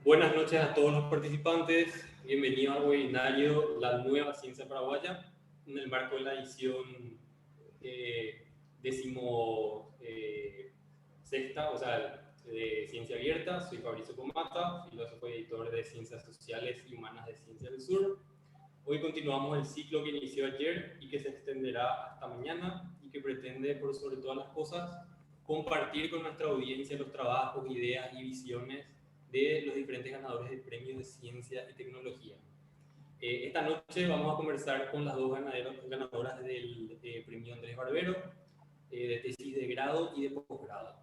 Buenas noches a todos los participantes. Bienvenidos al webinario La Nueva Ciencia Paraguaya, en el marco de la edición sexta, o sea, de Ciencia Abierta. Soy Fabricio Comata, filósofo y editor de Ciencias Sociales y Humanas de Ciencia del Sur. Hoy continuamos el ciclo que inició ayer y que se extenderá hasta mañana y que pretende, por sobre todas las cosas, compartir con nuestra audiencia los trabajos, ideas y visiones de los diferentes ganadores de premios de ciencia y tecnología. Esta noche vamos a conversar con las dos ganadoras del premio Andrés Barbero, de tesis de grado y de posgrado.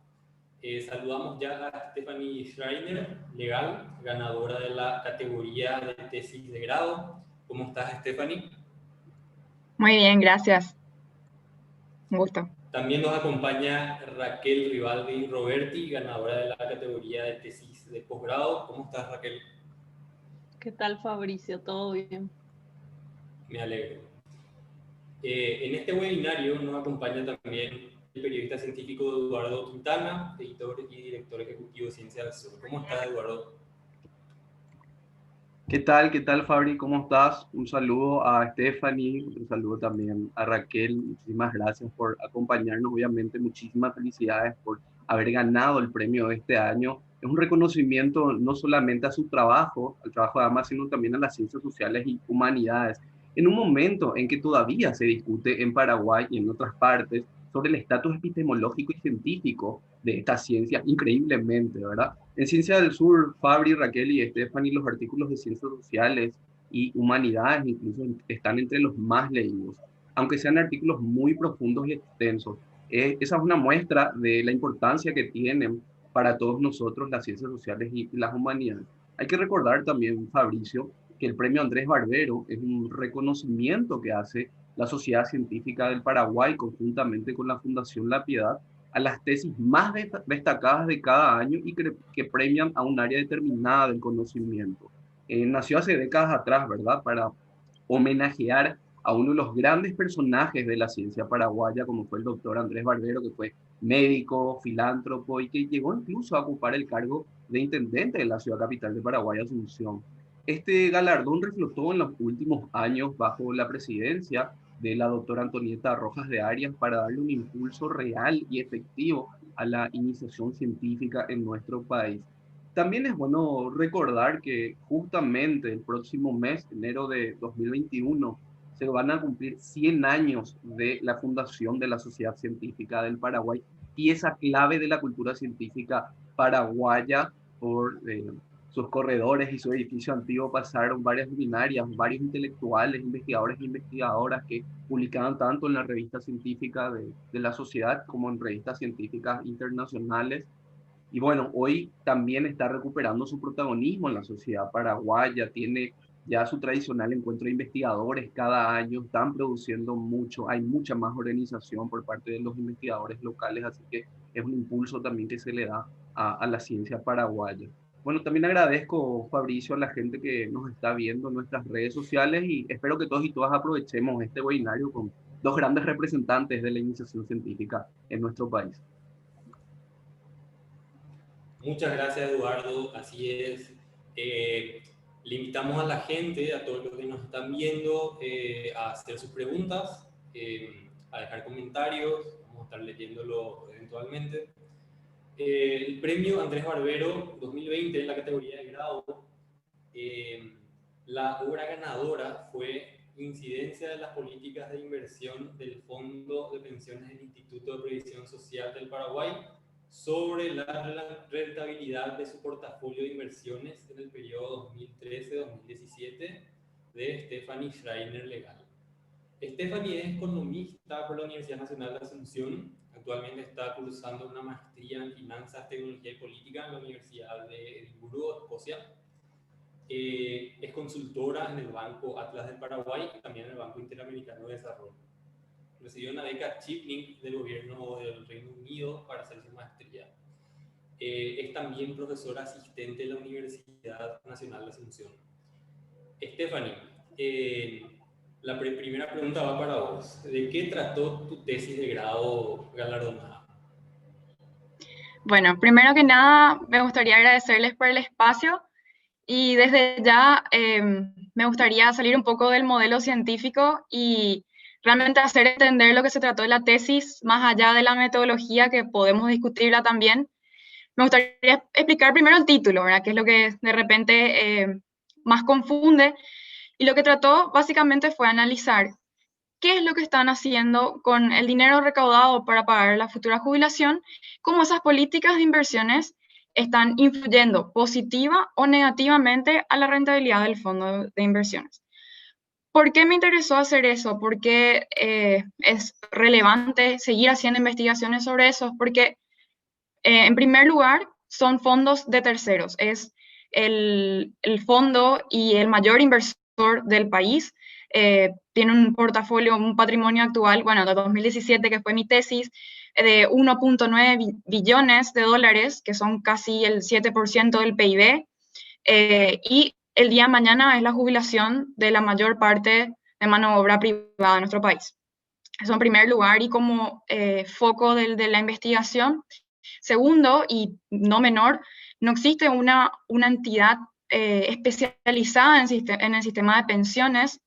Saludamos ya a Stephanie Schreiner, legal, ganadora de la categoría de tesis de grado. ¿Cómo estás, Stephanie? Muy bien, gracias. Un gusto. También nos acompaña Raquel Rivaldi Roberti, ganadora de la categoría de tesis de posgrado. ¿Cómo estás, Raquel? ¿Qué tal, Fabricio? ¿Todo bien? Me alegro. En este webinario nos acompaña también el periodista científico Eduardo Quintana, editor y director ejecutivo de Ciencia del Sur. ¿Cómo estás, Eduardo? ¿Qué tal, Fabri? ¿Cómo estás? Un saludo a Stephanie, un saludo también a Raquel. Muchísimas gracias por acompañarnos. Obviamente, muchísimas felicidades por haber ganado el premio de este año. Es un reconocimiento no solamente a su trabajo, al trabajo de ambas, sino también a las ciencias sociales y humanidades. En un momento en que todavía se discute en Paraguay y en otras partes sobre el estatus epistemológico y científico de esta ciencia, increíblemente, ¿verdad? En Ciencia del Sur, Fabri, Raquel y Stephanie, los artículos de ciencias sociales y humanidades incluso están entre los más leídos, aunque sean artículos muy profundos y extensos. Esa es una muestra de la importancia que tienen para todos nosotros las ciencias sociales y las humanidades. Hay que recordar también, Fabricio, que el premio Andrés Barbero es un reconocimiento que hace la Sociedad Científica del Paraguay conjuntamente con la Fundación La Piedad a las tesis más destacadas de cada año y que premian a un área determinada del conocimiento. Nació hace décadas atrás, ¿verdad?, para homenajear a uno de los grandes personajes de la ciencia paraguaya, como fue el doctor Andrés Barbero, que fue médico, filántropo y que llegó incluso a ocupar el cargo de intendente de la ciudad capital de Paraguay, Asunción. Este galardón reflotó en los últimos años bajo la presidencia de la doctora Antonieta Rojas de Arias para darle un impulso real y efectivo a la iniciación científica en nuestro país. También es bueno recordar que justamente el próximo mes, enero de 2021, se van a cumplir 100 años de la fundación de la Sociedad Científica del Paraguay, pieza clave de la cultura científica paraguaya. Por sus corredores y su edificio antiguo pasaron varias luminarias, varios intelectuales, investigadores e investigadoras que publicaban tanto en la revista científica de la sociedad como en revistas científicas internacionales. Y bueno, hoy también está recuperando su protagonismo en la sociedad paraguaya, tiene ya su tradicional encuentro de investigadores cada año, están produciendo mucho, hay mucha más organización por parte de los investigadores locales, así que es un impulso también que se le da a la ciencia paraguaya. Bueno, también agradezco, Fabricio, a la gente que nos está viendo en nuestras redes sociales y espero que todos y todas aprovechemos este webinario con dos grandes representantes de la iniciación científica en nuestro país. Muchas gracias, Eduardo. Así es. Le invitamos a la gente, a todos los que nos están viendo, a hacer sus preguntas, a dejar comentarios. Vamos a estar leyéndolo eventualmente. El premio Andrés Barbero 2020 en la categoría de grado, la obra ganadora fue Incidencia de las políticas de inversión del Fondo de Pensiones del Instituto de Previsión Social del Paraguay sobre la rentabilidad de su portafolio de inversiones en el periodo 2013-2017 de Stephanie Schreiner Legal. Stephanie es economista por la Universidad Nacional de Asunción. Actualmente está cursando una maestría en Finanzas, Tecnología y Política en la Universidad de Edimburgo, Escocia. Es consultora en el Banco Atlas del Paraguay y también en el Banco Interamericano de Desarrollo. Recibió una beca Chipling del gobierno del Reino Unido para hacer su maestría. Es también profesora asistente de la Universidad Nacional de Asunción. Stephanie, la primera pregunta va para vos. ¿De qué trató tu tesis de grado galardonada? Bueno, primero que nada, me gustaría agradecerles por el espacio Y desde ya me gustaría salir un poco del modelo científico y realmente hacer entender lo que se trató de la tesis, más allá de la metodología, que podemos discutirla también. Me gustaría explicar primero el título, ¿verdad? Que es lo que de repente más confunde. Y lo que trató básicamente fue analizar qué es lo que están haciendo con el dinero recaudado para pagar la futura jubilación, cómo esas políticas de inversiones están influyendo positiva o negativamente a la rentabilidad del fondo de inversiones. ¿Por qué me interesó hacer eso? Porque es relevante seguir haciendo investigaciones sobre eso, porque en primer lugar son fondos de terceros, es el fondo y el mayor inversor del país. Tiene un portafolio, un patrimonio actual, bueno, de 2017, que fue mi tesis, de 1.9 billones de dólares, que son casi el 7% del PIB, y el día de mañana es la jubilación de la mayor parte de mano de obra privada de nuestro país. Eso en primer lugar, y como foco de la investigación. Segundo, y no menor, no existe una entidad especializada en el sistema de pensiones.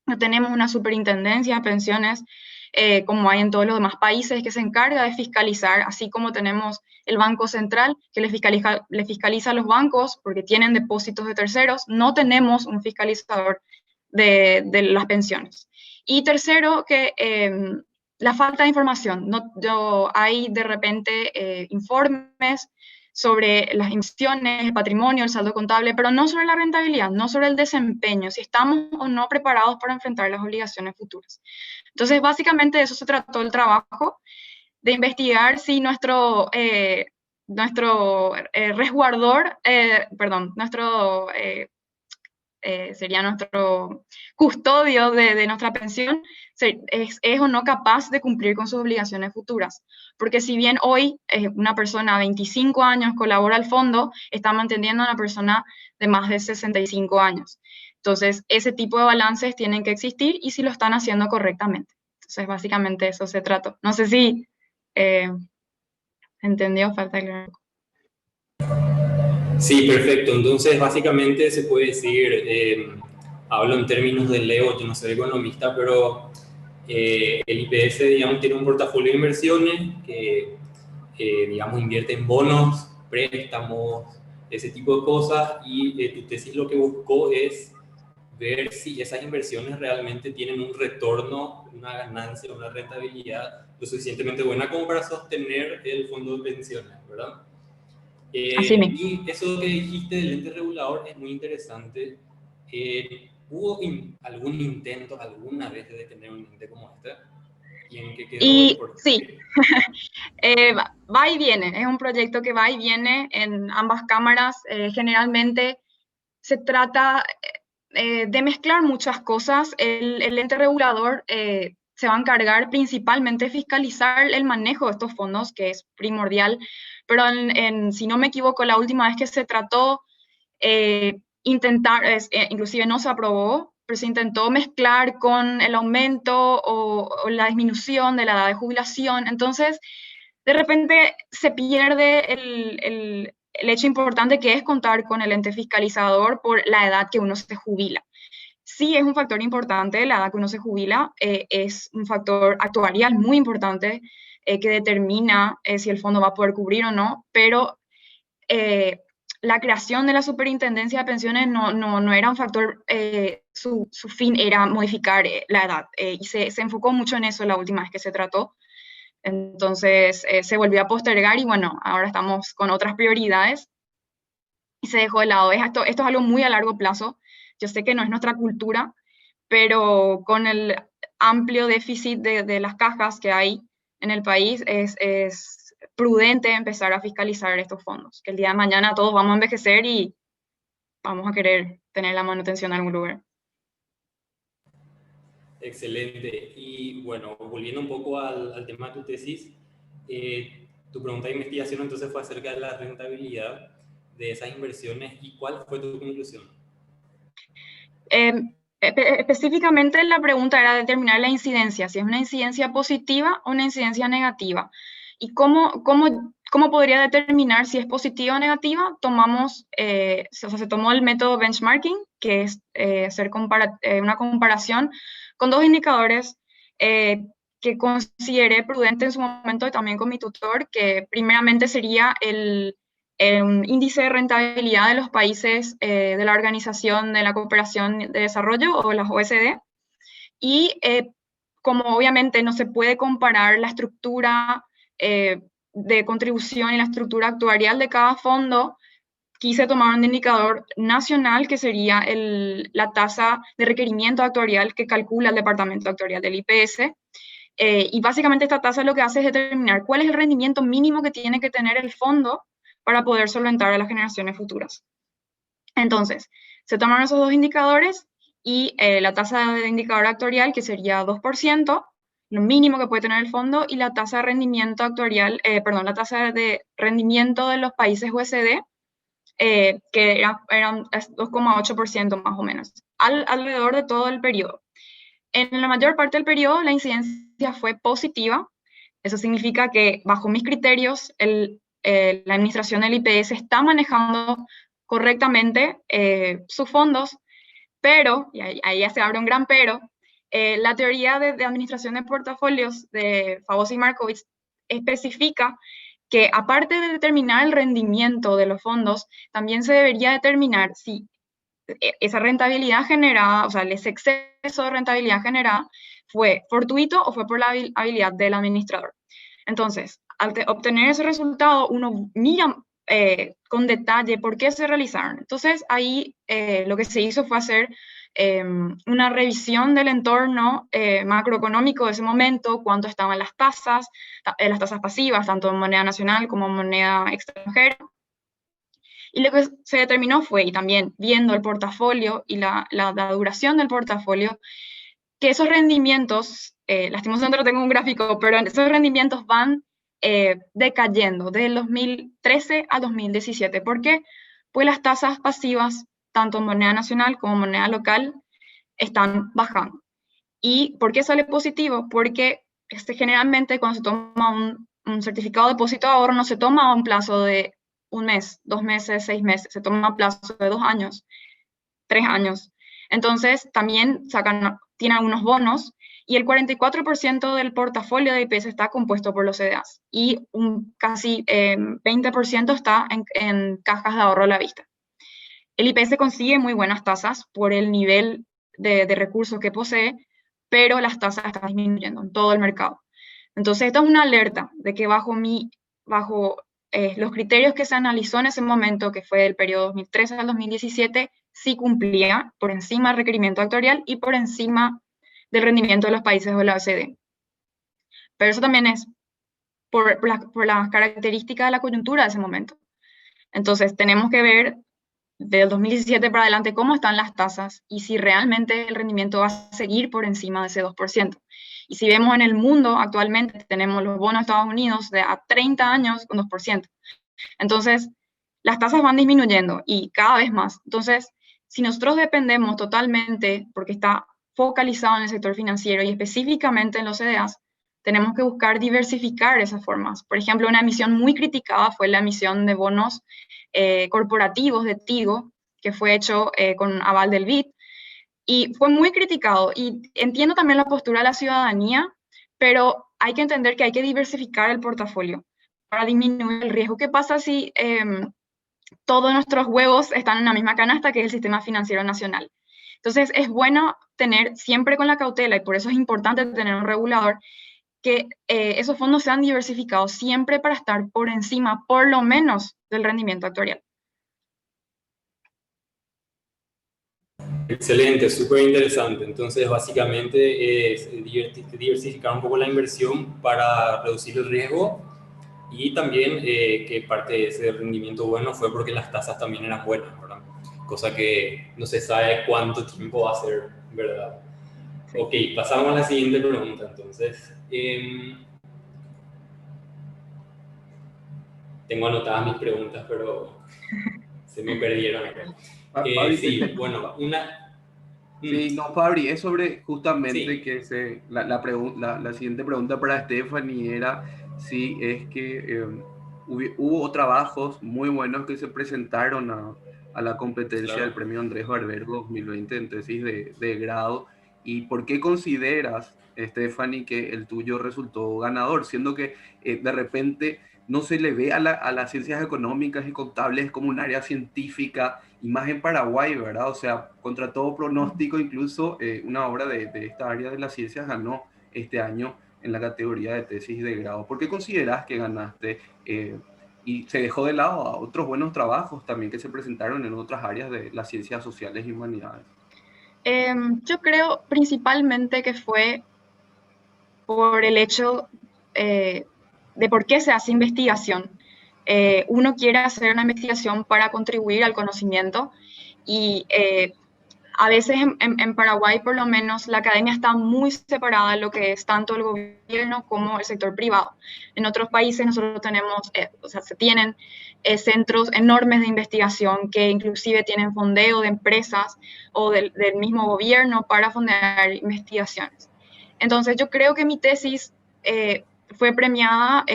No tenemos una superintendencia de pensiones como hay en todos los demás países, que se encarga de fiscalizar, así como tenemos el Banco Central, que le fiscaliza a los bancos porque tienen depósitos de terceros. No tenemos un fiscalizador de las pensiones. Y tercero, que la falta de información. Hay de repente informes sobre las emisiones, el patrimonio, el saldo contable, pero no sobre la rentabilidad, no sobre el desempeño, si estamos o no preparados para enfrentar las obligaciones futuras. Entonces, básicamente de eso se trató el trabajo, de investigar si nuestro resguardor, sería nuestro custodio de nuestra pensión, es o no capaz de cumplir con sus obligaciones futuras. Porque si bien hoy una persona de 25 años colabora al fondo, está manteniendo a una persona de más de 65 años. Entonces, ese tipo de balances tienen que existir y si lo están haciendo correctamente. Entonces, básicamente eso se trató. No sé si entendió, falta aclarar. Sí, perfecto. Entonces, básicamente se puede decir, hablo en términos de Leo, yo no soy economista, pero el IPS, digamos, tiene un portafolio de inversiones que, digamos, invierte en bonos, préstamos, ese tipo de cosas, y tu tesis lo que buscó es ver si esas inversiones realmente tienen un retorno, una ganancia, una rentabilidad lo suficientemente buena como para sostener el fondo de pensiones, ¿verdad? Así mismo. Y eso que dijiste del ente regulador es muy interesante. ¿Hubo algún intento alguna vez de tener un ente como este? ¿Y en qué quedó? Y sí, va y viene, es un proyecto que va y viene en ambas cámaras. Generalmente se trata de mezclar muchas cosas. El ente regulador se va a encargar principalmente de fiscalizar el manejo de estos fondos, que es primordial, pero si no me equivoco, la última vez que se trató, inclusive no se aprobó, pero se intentó mezclar con el aumento o la disminución de la edad de jubilación. Entonces, de repente se pierde el hecho importante que es contar con el ente fiscalizador por la edad que uno se jubila. Sí es un factor importante, la edad que uno se jubila, es un factor actuarial muy importante que determina si el fondo va a poder cubrir o no, pero la creación de la superintendencia de pensiones no era un factor, su fin era modificar la edad, y se enfocó mucho en eso la última vez que se trató. Entonces se volvió a postergar y bueno, ahora estamos con otras prioridades y se dejó de lado. Esto es algo muy a largo plazo. Yo sé que no es nuestra cultura, pero con el amplio déficit de las cajas que hay en el país, es prudente empezar a fiscalizar estos fondos, que el día de mañana todos vamos a envejecer y vamos a querer tener la manutención en algún lugar. Excelente. Y bueno, volviendo un poco al tema de tu tesis, tu pregunta de investigación entonces fue acerca de la rentabilidad de esas inversiones y ¿cuál fue tu conclusión? Específicamente la pregunta era determinar la incidencia, si es una incidencia positiva o una incidencia negativa. ¿Y cómo ¿cómo podría determinar si es positiva o negativa? Se tomó el método benchmarking, que es hacer una comparación con dos indicadores que consideré prudente en su momento y también con mi tutor, que primeramente sería el índice de rentabilidad de los países de la Organización de la Cooperación de Desarrollo o las OECD, y como obviamente no se puede comparar la estructura de contribución y la estructura actuarial de cada fondo, quise tomar un indicador nacional que sería la tasa de requerimiento actuarial que calcula el departamento actuarial del IPS. Y básicamente esta tasa lo que hace es determinar cuál es el rendimiento mínimo que tiene que tener el fondo para poder solventar a las generaciones futuras. Entonces, se tomaron esos dos indicadores y la tasa de indicador actuarial, que sería 2%, lo mínimo que puede tener el fondo, y la tasa de rendimiento actuarial, la tasa de rendimiento de los países OECD, que eran 2,8% más o menos, alrededor de todo el periodo. En la mayor parte del periodo la incidencia fue positiva. Eso significa que bajo mis criterios la administración del IPS está manejando correctamente sus fondos, pero, y ahí ya se abre un gran pero, la teoría de administración de portafolios de Favos y Markowitz especifica que aparte de determinar el rendimiento de los fondos, también se debería determinar si esa rentabilidad generada, o sea, ese exceso de rentabilidad generada, fue fortuito o fue por la habilidad del administrador. Entonces, al obtener ese resultado, uno mira con detalle por qué se realizaron. Entonces, ahí lo que se hizo fue hacer una revisión del entorno macroeconómico de ese momento, cuánto estaban las tasas pasivas, tanto en moneda nacional como en moneda extranjera. Y lo que se determinó fue, y también viendo el portafolio y la duración del portafolio, que esos rendimientos, lastimosamente no tengo un gráfico, pero esos rendimientos van decayendo del 2013 a 2017. ¿Por qué? Pues las tasas pasivas, tanto en moneda nacional como en moneda local, están bajando. ¿Y por qué sale positivo? Porque generalmente cuando se toma un certificado de depósito de ahorro no se toma a un plazo de 1 mes, 2 meses, 6 meses, se toma a plazo de 2 años, 3 años. Entonces también tiene algunos bonos, y el 44% del portafolio de IPS está compuesto por los CDAs, y casi 20% está en cajas de ahorro a la vista. El IPS consigue muy buenas tasas por el nivel de recursos que posee, pero las tasas están disminuyendo en todo el mercado. Entonces, esta es una alerta de que bajo los criterios que se analizó en ese momento, que fue del periodo 2013 al 2017, sí cumplía por encima del requerimiento actuarial y por encima del rendimiento de los países de la OECD. Pero eso también es por las características de la coyuntura de ese momento. Entonces, tenemos que ver del 2017 para adelante cómo están las tasas y si realmente el rendimiento va a seguir por encima de ese 2%. Y si vemos en el mundo, actualmente tenemos los bonos de Estados Unidos de a 30 años con 2%. Entonces, las tasas van disminuyendo y cada vez más. Entonces, si nosotros dependemos totalmente, porque está focalizado en el sector financiero y específicamente en los CDAs, tenemos que buscar diversificar esas formas. Por ejemplo, una emisión muy criticada fue la emisión de bonos corporativos de Tigo, que fue hecho con aval del BID, y fue muy criticado. Y entiendo también la postura de la ciudadanía, pero hay que entender que hay que diversificar el portafolio para disminuir el riesgo. ¿Qué pasa si todos nuestros huevos están en la misma canasta, que es el sistema financiero nacional? Entonces, es bueno tener siempre con la cautela, y por eso es importante tener un regulador, que esos fondos sean diversificados siempre para estar por encima, por lo menos, del rendimiento actuarial. Excelente, súper interesante. Entonces, básicamente es diversificar un poco la inversión para reducir el riesgo, y también que parte de ese rendimiento bueno fue porque las tasas también eran buenas, ¿verdad? Cosa que no se sabe cuánto tiempo va a ser, ¿verdad? Sí. Ok, pasamos a la siguiente pregunta, entonces. Tengo anotadas mis preguntas, pero se me perdieron acá. Sí, bueno, Sí, no, Fabri, es sobre justamente sí. que la siguiente pregunta para Stephanie era si es que hubo trabajos muy buenos que se presentaron a la competencia Claro. del Premio Andrés Barber 2020 en tesis de grado. ¿Y por qué consideras, Stephanie, que el tuyo resultó ganador? Siendo que de repente no se le ve a las ciencias económicas y contables como un área científica, y más en Paraguay, ¿verdad? O sea, contra todo pronóstico, incluso una obra de esta área de las ciencias ganó este año en la categoría de tesis de grado. ¿Por qué consideras que ganaste? Y se dejó de lado a otros buenos trabajos también que se presentaron en otras áreas de las ciencias sociales y humanidades. Yo creo principalmente que fue por el hecho de por qué se hace investigación. Uno quiere hacer una investigación para contribuir al conocimiento y a veces en Paraguay, por lo menos, la academia está muy separada de lo que es tanto el gobierno como el sector privado. En otros países nosotros tenemos, o sea, se tienen centros enormes de investigación que inclusive tienen fondeo de empresas o del mismo gobierno para fondear investigaciones. Entonces yo creo que mi tesis fue premiada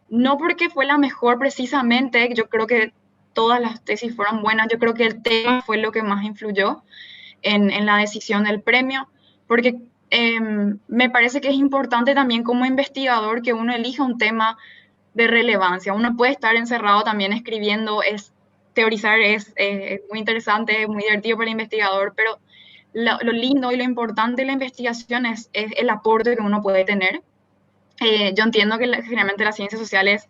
no porque fue la mejor precisamente, yo creo que todas las tesis fueron buenas, yo creo que el tema fue lo que más influyó en la decisión del premio, porque me parece que es importante también como investigador que uno elija un tema de relevancia. Uno puede estar encerrado también escribiendo, teorizar es muy interesante, es muy divertido para el investigador, pero lo lindo y lo importante de la investigación es el aporte que uno puede tener. Yo entiendo que generalmente las ciencias sociales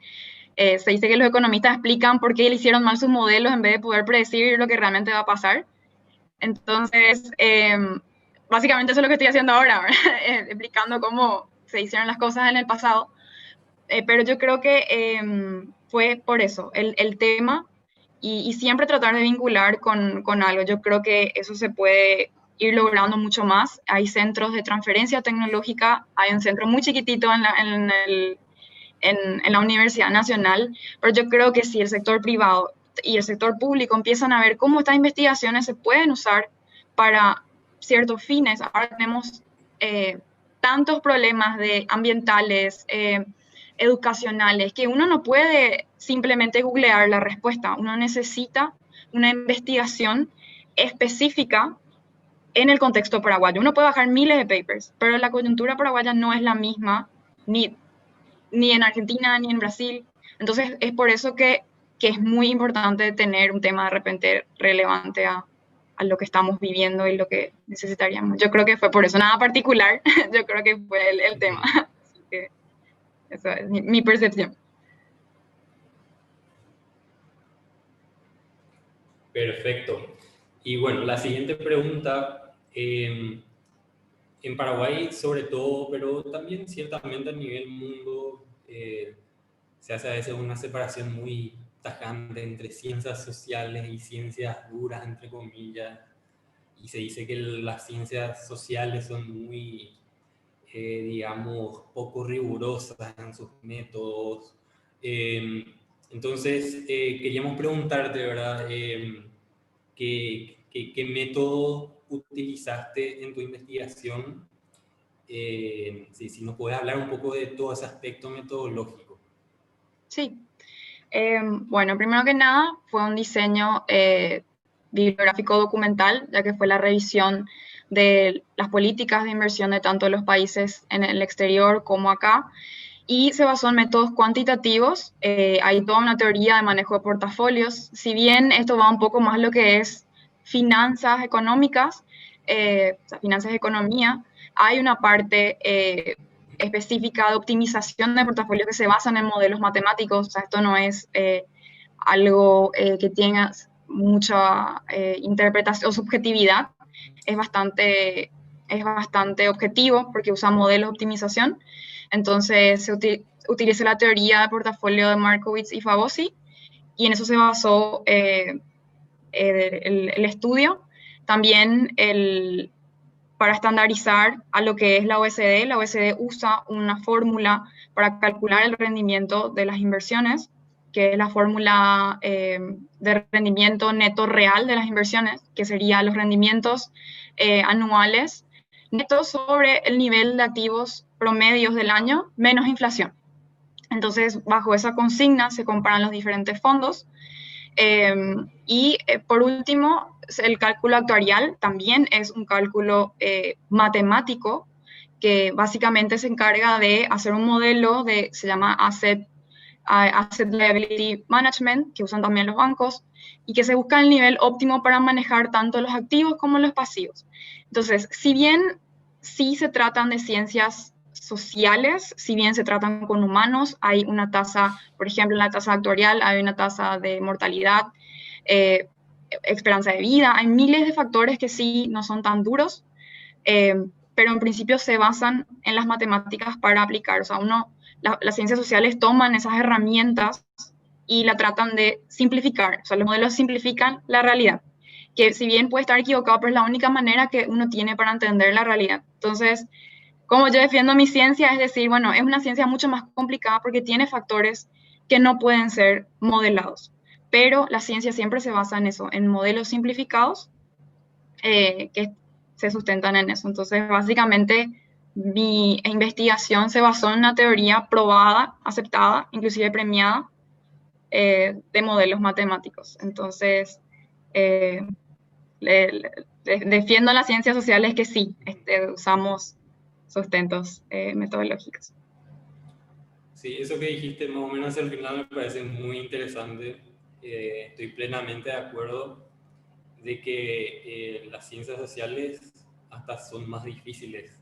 se dice que los economistas explican por qué le hicieron mal sus modelos en vez de poder predecir lo que realmente va a pasar. Entonces, básicamente eso es lo que estoy haciendo ahora, explicando cómo se hicieron las cosas en el pasado. Pero yo creo que fue por eso, el tema, y siempre tratar de vincular con algo. Yo creo que eso se puede ir logrando mucho más. Hay centros de transferencia tecnológica, hay un centro muy chiquitito en la Universidad Nacional, pero yo creo que si el sector privado y el sector público empiezan a ver cómo estas investigaciones se pueden usar para ciertos fines. Ahora tenemos tantos problemas ambientales, educacionales, que uno no puede simplemente googlear la respuesta. Uno necesita una investigación específica en el contexto paraguayo. Uno puede bajar miles de papers, pero la coyuntura paraguaya no es la misma ni en Argentina ni en Brasil. Entonces es por eso que es muy importante tener un tema de repente relevante a lo que estamos viviendo y lo que necesitaríamos. Yo creo que fue por eso, nada particular, yo creo que fue el tema. Así que esa es mi percepción. Perfecto. Y bueno, la siguiente pregunta, en Paraguay sobre todo, pero también ciertamente a nivel mundo, se hace a veces una separación muy tajante entre ciencias sociales y ciencias duras, entre comillas, y se dice que las ciencias sociales son muy, digamos, poco rigurosas en sus métodos. Entonces, queríamos preguntarte, ¿verdad? ¿Qué método utilizaste en tu investigación? Si nos puedes hablar un poco de todo ese aspecto metodológico. Sí. Bueno, primero que nada fue un diseño bibliográfico documental, ya que fue la revisión de las políticas de inversión de tanto los países en el exterior como acá, y se basó en métodos cuantitativos. Hay toda una teoría de manejo de portafolios. Si bien esto va un poco más lo que es finanzas económicas, o sea, finanzas de economía, hay una parte específica de optimización de portafolios que se basan en modelos matemáticos. O sea, esto no es algo que tenga mucha interpretación o subjetividad. Es bastante objetivo porque usa modelos de optimización. Entonces se utiliza la teoría de portafolio de Markowitz y Fabozzi, y en eso se basó el estudio. También para estandarizar a lo que es la OECD usa una fórmula para calcular el rendimiento de las inversiones, que es la fórmula de rendimiento neto real de las inversiones, que serían los rendimientos anuales netos sobre el nivel de activos promedios del año menos inflación. Entonces, bajo esa consigna se comparan los diferentes fondos. Por último, el cálculo actuarial también es un cálculo matemático que básicamente se encarga de hacer un modelo se llama Asset Liability Management, que usan también los bancos, y que se busca el nivel óptimo para manejar tanto los activos como los pasivos. Entonces, si bien sí se tratan de ciencias sociales, si bien se tratan con humanos, hay una tasa, por ejemplo, en la tasa actuarial hay una tasa de mortalidad, esperanza de vida, hay miles de factores que sí no son tan duros, pero en principio se basan en las matemáticas para aplicar. O sea, las ciencias sociales toman esas herramientas y la tratan de simplificar. O sea, los modelos simplifican la realidad, que si bien puede estar equivocado, pero es la única manera que uno tiene para entender la realidad. Entonces, como yo defiendo mi ciencia, es decir, bueno, es una ciencia mucho más complicada porque tiene factores que no pueden ser modelados. Pero la ciencia siempre se basa en eso, en modelos simplificados que se sustentan en eso. Entonces, básicamente, mi investigación se basó en una teoría probada, aceptada, inclusive premiada, de modelos matemáticos. Entonces, defiendo las ciencias sociales que sí, usamos sustentos metodológicos. Sí, eso que dijiste más o menos al final me parece muy interesante. Estoy plenamente de acuerdo de que las ciencias sociales hasta son más difíciles.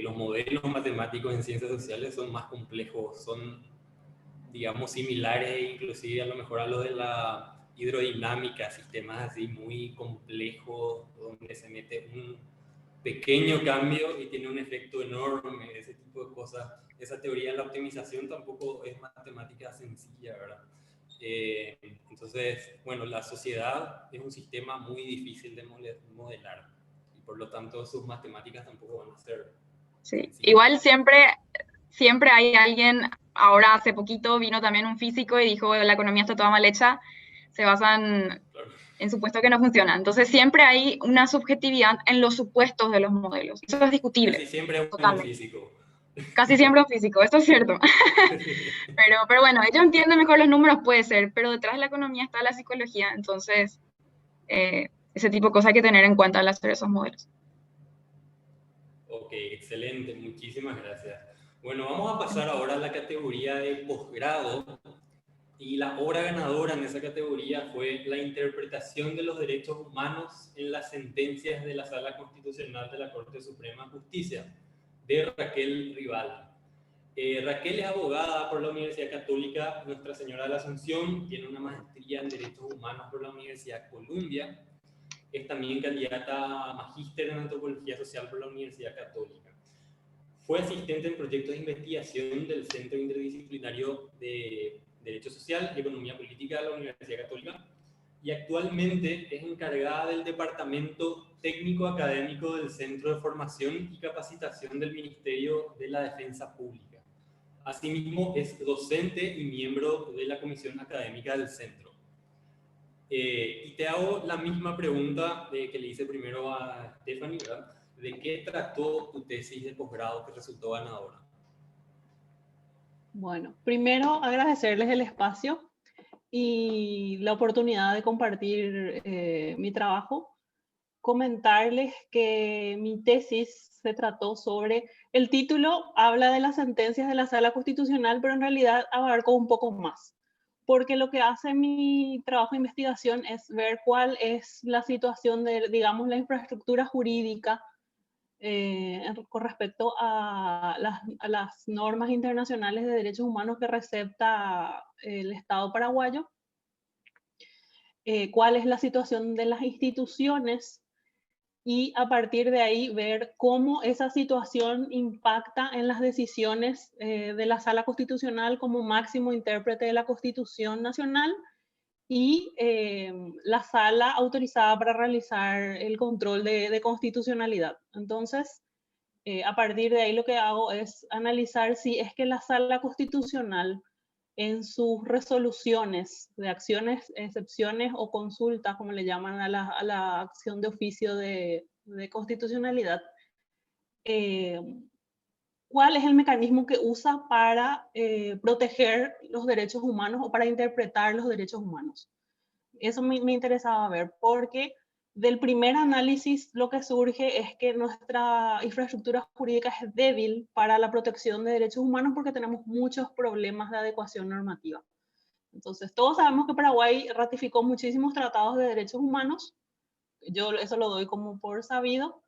Los modelos matemáticos en ciencias sociales son más complejos, son, digamos, similares inclusive a lo mejor a lo de la hidrodinámica, sistemas así muy complejos donde se mete un pequeño cambio y tiene un efecto enorme, ese tipo de cosas. Esa teoría de la optimización tampoco es matemática sencilla, ¿verdad? Entonces, bueno, la sociedad es un sistema muy difícil de modelar y por lo tanto sus matemáticas tampoco van a ser Sí. sencillas. Igual siempre hay alguien, ahora hace poquito vino también un físico y dijo la economía está toda mal hecha, se basan Claro. en supuestos que no funcionan. Entonces siempre hay una subjetividad en los supuestos de los modelos. Eso es discutible. Casi siempre es un Totalmente. físico. Casi siempre un físico, esto es cierto. Pero bueno, ellos entienden mejor los números, puede ser, pero detrás de la economía está la psicología, entonces ese tipo de cosas hay que tener en cuenta al hacer esos modelos. Ok, excelente, muchísimas gracias. Bueno, vamos a pasar ahora a la categoría de posgrado y la obra ganadora en esa categoría fue la interpretación de los derechos humanos en las sentencias de la Sala Constitucional de la Corte Suprema de Justicia, de Raquel Rival. Raquel es abogada por la Universidad Católica Nuestra Señora de la Asunción, tiene una maestría en Derechos Humanos por la Universidad Columbia, es también candidata a magíster en Antropología Social por la Universidad Católica. Fue asistente en proyectos de investigación del Centro Interdisciplinario de Derecho Social y Economía Política de la Universidad Católica y actualmente es encargada del Departamento Técnico Académico del Centro de Formación y Capacitación del Ministerio de la Defensa Pública. Asimismo, es docente y miembro de la Comisión Académica del Centro. Y te hago la misma pregunta que le hice primero a Stephanie, ¿verdad? ¿De qué trató tu tesis de posgrado que resultó ganadora? Bueno, primero agradecerles el espacio y la oportunidad de compartir mi trabajo. Comentarles que mi tesis se trató sobre, el título habla de las sentencias de la Sala Constitucional, pero en realidad abarcó un poco más, porque lo que hace mi trabajo de investigación es ver cuál es la situación de, digamos, la infraestructura jurídica con respecto a las normas internacionales de derechos humanos que recepta el Estado paraguayo, cuál es la situación de las instituciones y a partir de ahí ver cómo esa situación impacta en las decisiones de la Sala Constitucional como máximo intérprete de la Constitución Nacional y la sala autorizada para realizar el control de constitucionalidad. Entonces, a partir de ahí lo que hago es analizar si es que la Sala Constitucional en sus resoluciones de acciones, excepciones o consultas, como le llaman a la acción de oficio de constitucionalidad, cuál es el mecanismo que usa para proteger los derechos humanos o para interpretar los derechos humanos. Eso me interesaba ver, porque del primer análisis lo que surge es que nuestra infraestructura jurídica es débil para la protección de derechos humanos porque tenemos muchos problemas de adecuación normativa. Entonces, todos sabemos que Paraguay ratificó muchísimos tratados de derechos humanos, yo eso lo doy como por sabido,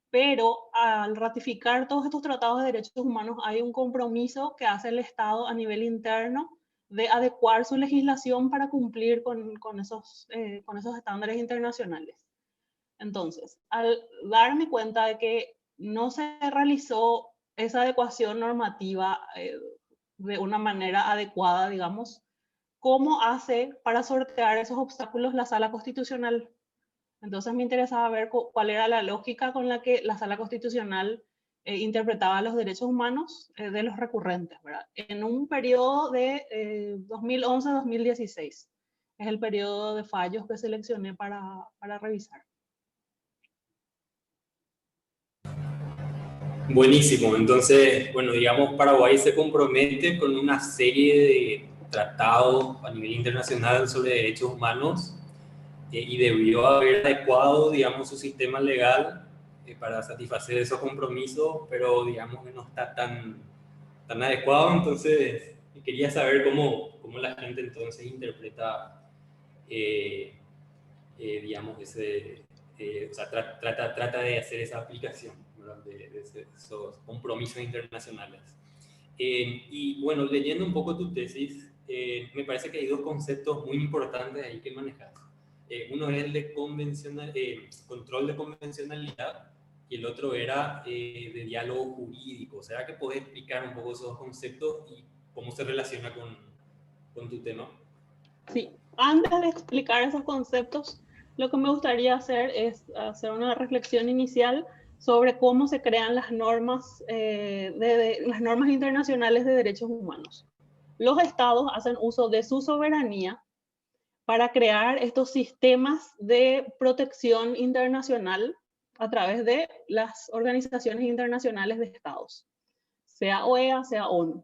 pero al ratificar todos estos tratados de derechos humanos hay un compromiso que hace el Estado a nivel interno de adecuar su legislación para cumplir con esos estándares internacionales. Entonces, al darme cuenta de que no se realizó esa adecuación normativa de una manera adecuada, digamos, ¿cómo hace para sortear esos obstáculos la Sala Constitucional? Entonces me interesaba ver cuál era la lógica con la que la Sala Constitucional interpretaba los derechos humanos de los recurrentes, ¿verdad? En un periodo de 2011-2016. Es el periodo de fallos que seleccioné para revisar. Buenísimo. Entonces, bueno, digamos, Paraguay se compromete con una serie de tratados a nivel internacional sobre derechos humanos y debió haber adecuado, digamos, su sistema legal para satisfacer esos compromisos, pero digamos que no está tan adecuado. Entonces, quería saber cómo la gente entonces interpreta, digamos, o sea, trata de hacer esa aplicación, ¿verdad? de esos compromisos internacionales. Y bueno, leyendo un poco tu tesis, me parece que hay dos conceptos muy importantes ahí que manejas. Uno es el de control de convencionalidad y el otro era de diálogo jurídico. ¿Será que podés explicar un poco esos dos conceptos y cómo se relaciona con tu tema? Sí, antes de explicar esos conceptos, lo que me gustaría hacer es hacer una reflexión inicial sobre cómo se crean las normas, las normas internacionales de derechos humanos. Los estados hacen uso de su soberanía para crear estos sistemas de protección internacional a través de las organizaciones internacionales de estados, sea OEA, sea ONU.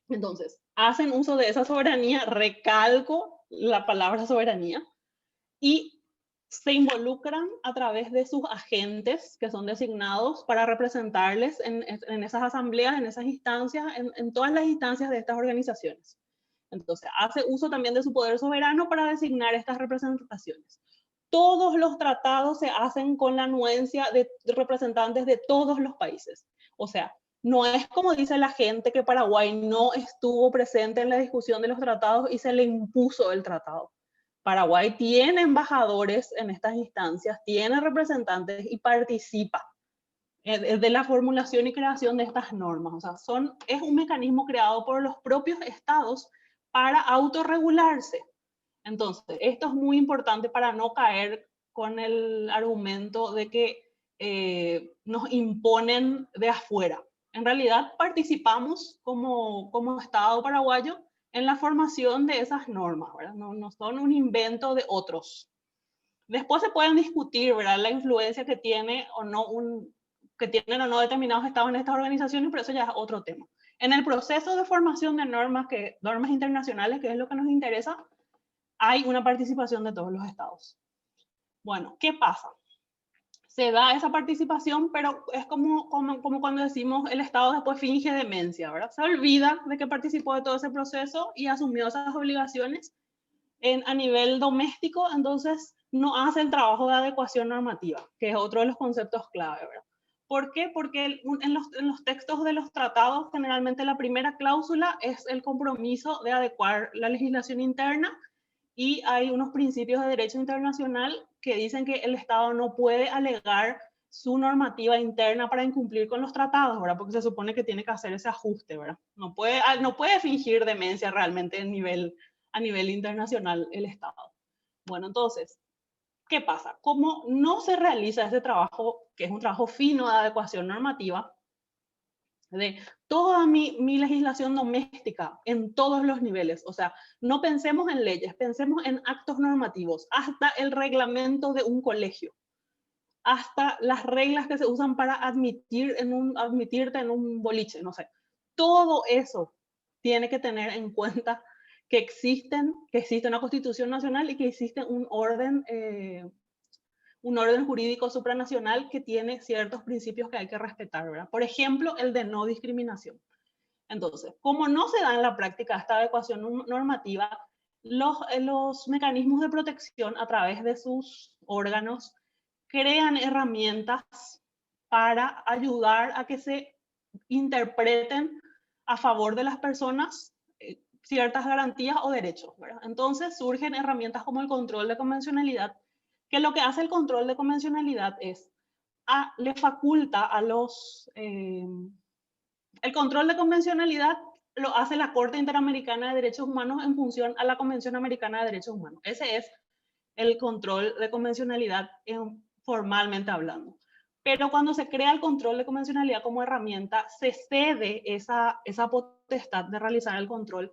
Entonces, hacen uso de esa soberanía, recalco la palabra soberanía, y se involucran a través de sus agentes que son designados para representarles en esas asambleas, en esas instancias, en todas las instancias de estas organizaciones. Entonces, hace uso también de su poder soberano para designar estas representaciones. Todos los tratados se hacen con la anuencia de representantes de todos los países. O sea, no es como dice la gente que Paraguay no estuvo presente en la discusión de los tratados y se le impuso el tratado. Paraguay tiene embajadores en estas instancias, tiene representantes y participa de la formulación y creación de estas normas. O sea, es un mecanismo creado por los propios estados para autorregularse. Entonces, esto es muy importante para no caer con el argumento de que nos imponen de afuera. En realidad, participamos como Estado paraguayo en la formación de esas normas, ¿verdad? No son un invento de otros. Después se pueden discutir, ¿verdad?, la influencia que tiene o no que tienen o no determinados estados en estas organizaciones, pero eso ya es otro tema. En el proceso de formación de normas internacionales, que es lo que nos interesa, hay una participación de todos los estados. Bueno, ¿qué pasa? Se da esa participación, pero es como cuando decimos el Estado después finge demencia, ¿verdad? Se olvida de que participó de todo ese proceso y asumió esas obligaciones a nivel doméstico, entonces no hace el trabajo de adecuación normativa, que es otro de los conceptos clave, ¿verdad? ¿Por qué? Porque en los textos de los tratados, generalmente la primera cláusula es el compromiso de adecuar la legislación interna, y hay unos principios de derecho internacional que dicen que el Estado no puede alegar su normativa interna para incumplir con los tratados, ¿verdad? Porque se supone que tiene que hacer ese ajuste, ¿verdad? No puede fingir demencia realmente a nivel internacional el Estado. Bueno, entonces, ¿qué pasa? Como no se realiza ese trabajo, que es un trabajo fino de adecuación normativa, de toda mi legislación doméstica en todos los niveles. O sea, no pensemos en leyes, pensemos en actos normativos, hasta el reglamento de un colegio. hasta las reglas que se usan para admitirte en un boliche, no sé. Todo eso tiene que tener en cuenta que existe una Constitución Nacional y que existe un orden jurídico supranacional que tiene ciertos principios que hay que respetar, ¿verdad? Por ejemplo, el de no discriminación. Entonces, como no se da en la práctica esta adecuación normativa, los mecanismos de protección a través de sus órganos crean herramientas para ayudar a que se interpreten a favor de las personas ciertas garantías o derechos, ¿verdad? Entonces surgen herramientas como el control de convencionalidad, que lo que hace el control de convencionalidad es le faculta a el control de convencionalidad lo hace la Corte Interamericana de Derechos Humanos en función a la Convención Americana de Derechos Humanos. Ese es el control de convencionalidad formalmente hablando. Pero cuando se crea el control de convencionalidad como herramienta, se cede esa potestad de realizar el control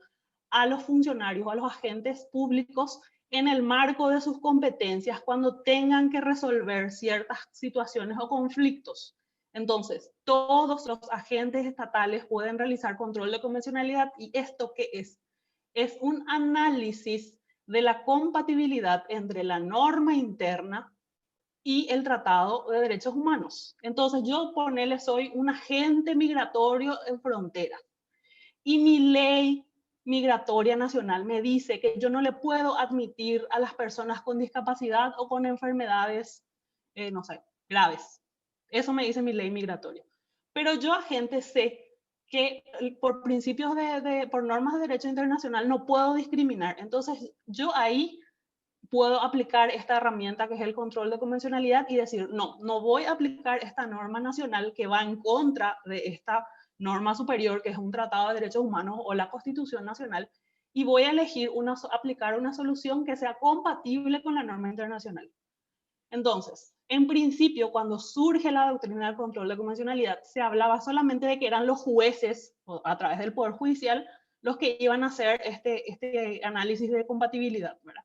a los funcionarios, a los agentes públicos en el marco de sus competencias cuando tengan que resolver ciertas situaciones o conflictos. Entonces, todos los agentes estatales pueden realizar control de convencionalidad. ¿Y esto qué es? Es un análisis de la compatibilidad entre la norma interna y el Tratado de Derechos Humanos. Entonces, yo soy un agente migratorio en frontera y mi ley migratoria nacional me dice que yo no le puedo admitir a las personas con discapacidad o con enfermedades, no sé, graves. Eso me dice mi ley migratoria. Pero yo, agente, sé que por principios por normas de derecho internacional no puedo discriminar. Entonces, yo ahí puedo aplicar esta herramienta que es el control de convencionalidad y decir, no voy a aplicar esta norma nacional que va en contra de esta norma superior, que es un Tratado de Derechos Humanos o la Constitución Nacional, y voy a elegir aplicar una solución que sea compatible con la norma internacional. Entonces, en principio, cuando surge la doctrina del control de convencionalidad, se hablaba solamente de que eran los jueces, a través del Poder Judicial, los que iban a hacer este análisis de compatibilidad, ¿verdad?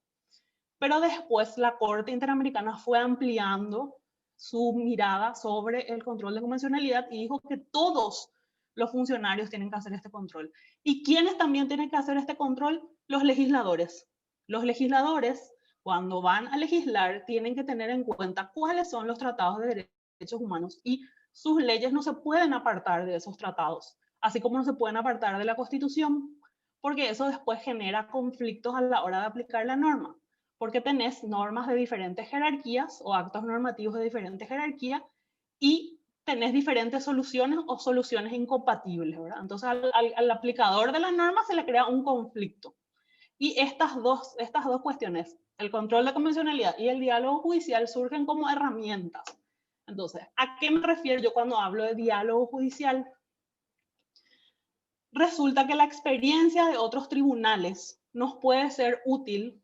Pero después la Corte Interamericana fue ampliando su mirada sobre el control de convencionalidad y dijo que todos los funcionarios tienen que hacer este control. ¿Y quiénes también tienen que hacer este control? Los legisladores. Los legisladores, cuando van a legislar, tienen que tener en cuenta cuáles son los tratados de derechos humanos y sus leyes no se pueden apartar de esos tratados, así como no se pueden apartar de la Constitución, porque eso después genera conflictos a la hora de aplicar la norma, porque tenés normas de diferentes jerarquías o actos normativos de diferentes jerarquías y tenés diferentes soluciones o soluciones incompatibles, ¿verdad? Entonces al aplicador de las normas se le crea un conflicto. Y estas dos cuestiones, el control de convencionalidad y el diálogo judicial, surgen como herramientas. Entonces, ¿a qué me refiero yo cuando hablo de diálogo judicial? Resulta que la experiencia de otros tribunales nos puede ser útil